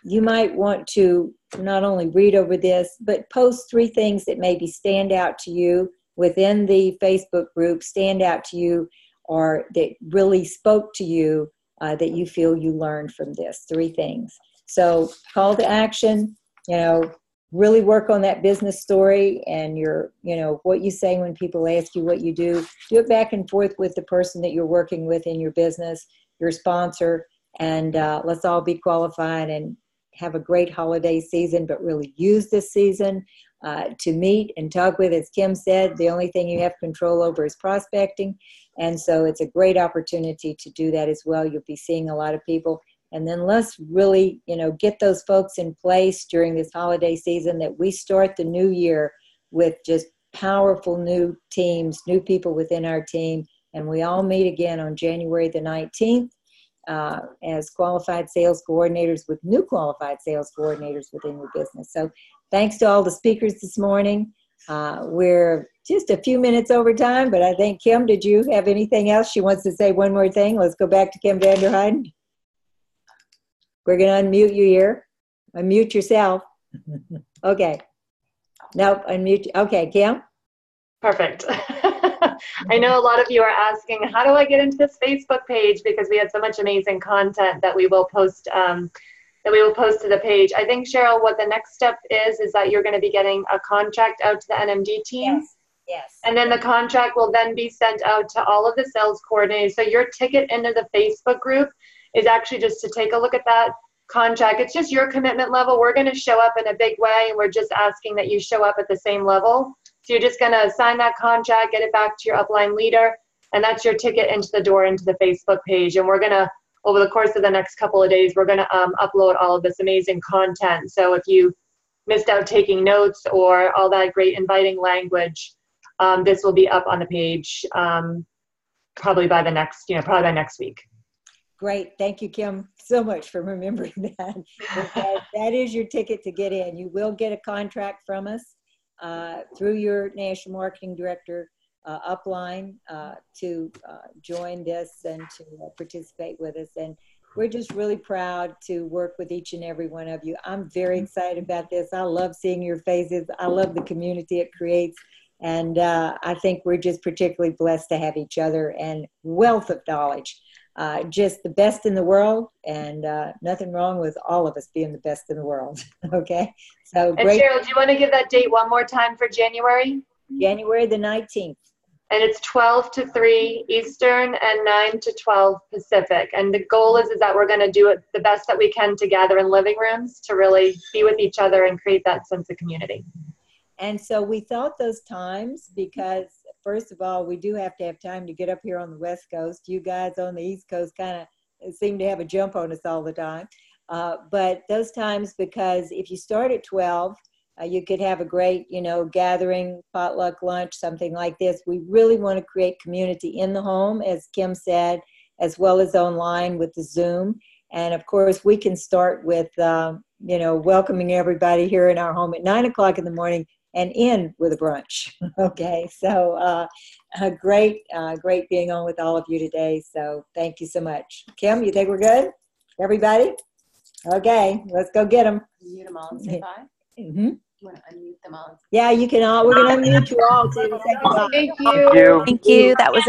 you might want to not only read over this, but post 3 things that maybe stand out to you within the Facebook group, stand out to you, or that really spoke to you, that you feel you learned from this. 3 things. So call to action, you know, really work on that business story and your, you know, what you say when people ask you what you do it back and forth with the person that you're working with in your business, your sponsor, and let's all be qualified and have a great holiday season, but really use this season to meet and talk with. As Kim said, the only thing you have control over is prospecting. And so it's a great opportunity to do that as well. You'll be seeing a lot of people. And then let's really, get those folks in place during this holiday season, that we start the new year with just powerful new teams, new people within our team. And we all meet again on January the 19th as qualified sales coordinators with new qualified sales coordinators within your business. So thanks to all the speakers this morning. We're just a few minutes over time, but I think, Kim, did you have anything else? She wants to say one more thing. Let's go back to Kim Vanderheiden. We're going to unmute you here. Unmute yourself. Okay. Nope, unmute. Okay, Kim? Perfect. I know a lot of you are asking, how do I get into this Facebook page? Because we had so much amazing content that we will post to the page. I think, Cheryl, what the next step is that you're going to be getting a contract out to the NMD team. Yes. And then the contract will then be sent out to all of the sales coordinators. So your ticket into the Facebook group is actually just to take a look at that contract. It's just your commitment level. We're going to show up in a big way, and we're just asking that you show up at the same level. So you're just going to sign that contract, get it back to your upline leader, and that's your ticket into the door into the Facebook page. And we're going to, over the course of the next couple of days, we're going to upload all of this amazing content. So if you missed out taking notes or all that great inviting language, this will be up on the page probably by next week. Great. Thank you, Kim, so much for remembering that. That is your ticket to get in. You will get a contract from us through your national marketing director upline to join this and to participate with us. And we're just really proud to work with each and every one of you. I'm very excited about this. I love seeing your faces. I love the community it creates. And I think we're just particularly blessed to have each other and wealth of knowledge. Just the best in the world, and nothing wrong with all of us being the best in the world. Okay, so great. And Cheryl, do you want to give that date one more time for January? January the 19th. And it's 12 to 3 Eastern and 9 to 12 Pacific. And the goal is that we're going to do it the best that we can together in living rooms to really be with each other and create that sense of community. And so we thought those times because, first of all, we do have to have time to get up here on the West Coast. You guys on the East Coast kind of seem to have a jump on us all the time. But those times, because if you start at 12, you could have a great, gathering, potluck lunch, something like this. We really want to create community in the home, as Kim said, as well as online with the Zoom. And of course, we can start with, welcoming everybody here in our home at 9 o'clock in the morning and end with a brunch. Okay, so great being on with all of you today. So thank you so much. Kim, you think we're good? Everybody? Okay, let's go get them. Unmute them all and say bye. Mm-hmm. You want to unmute them all? Yeah, you can all. We're going to unmute you all too. Say goodbye. Thank you. Thank you. That was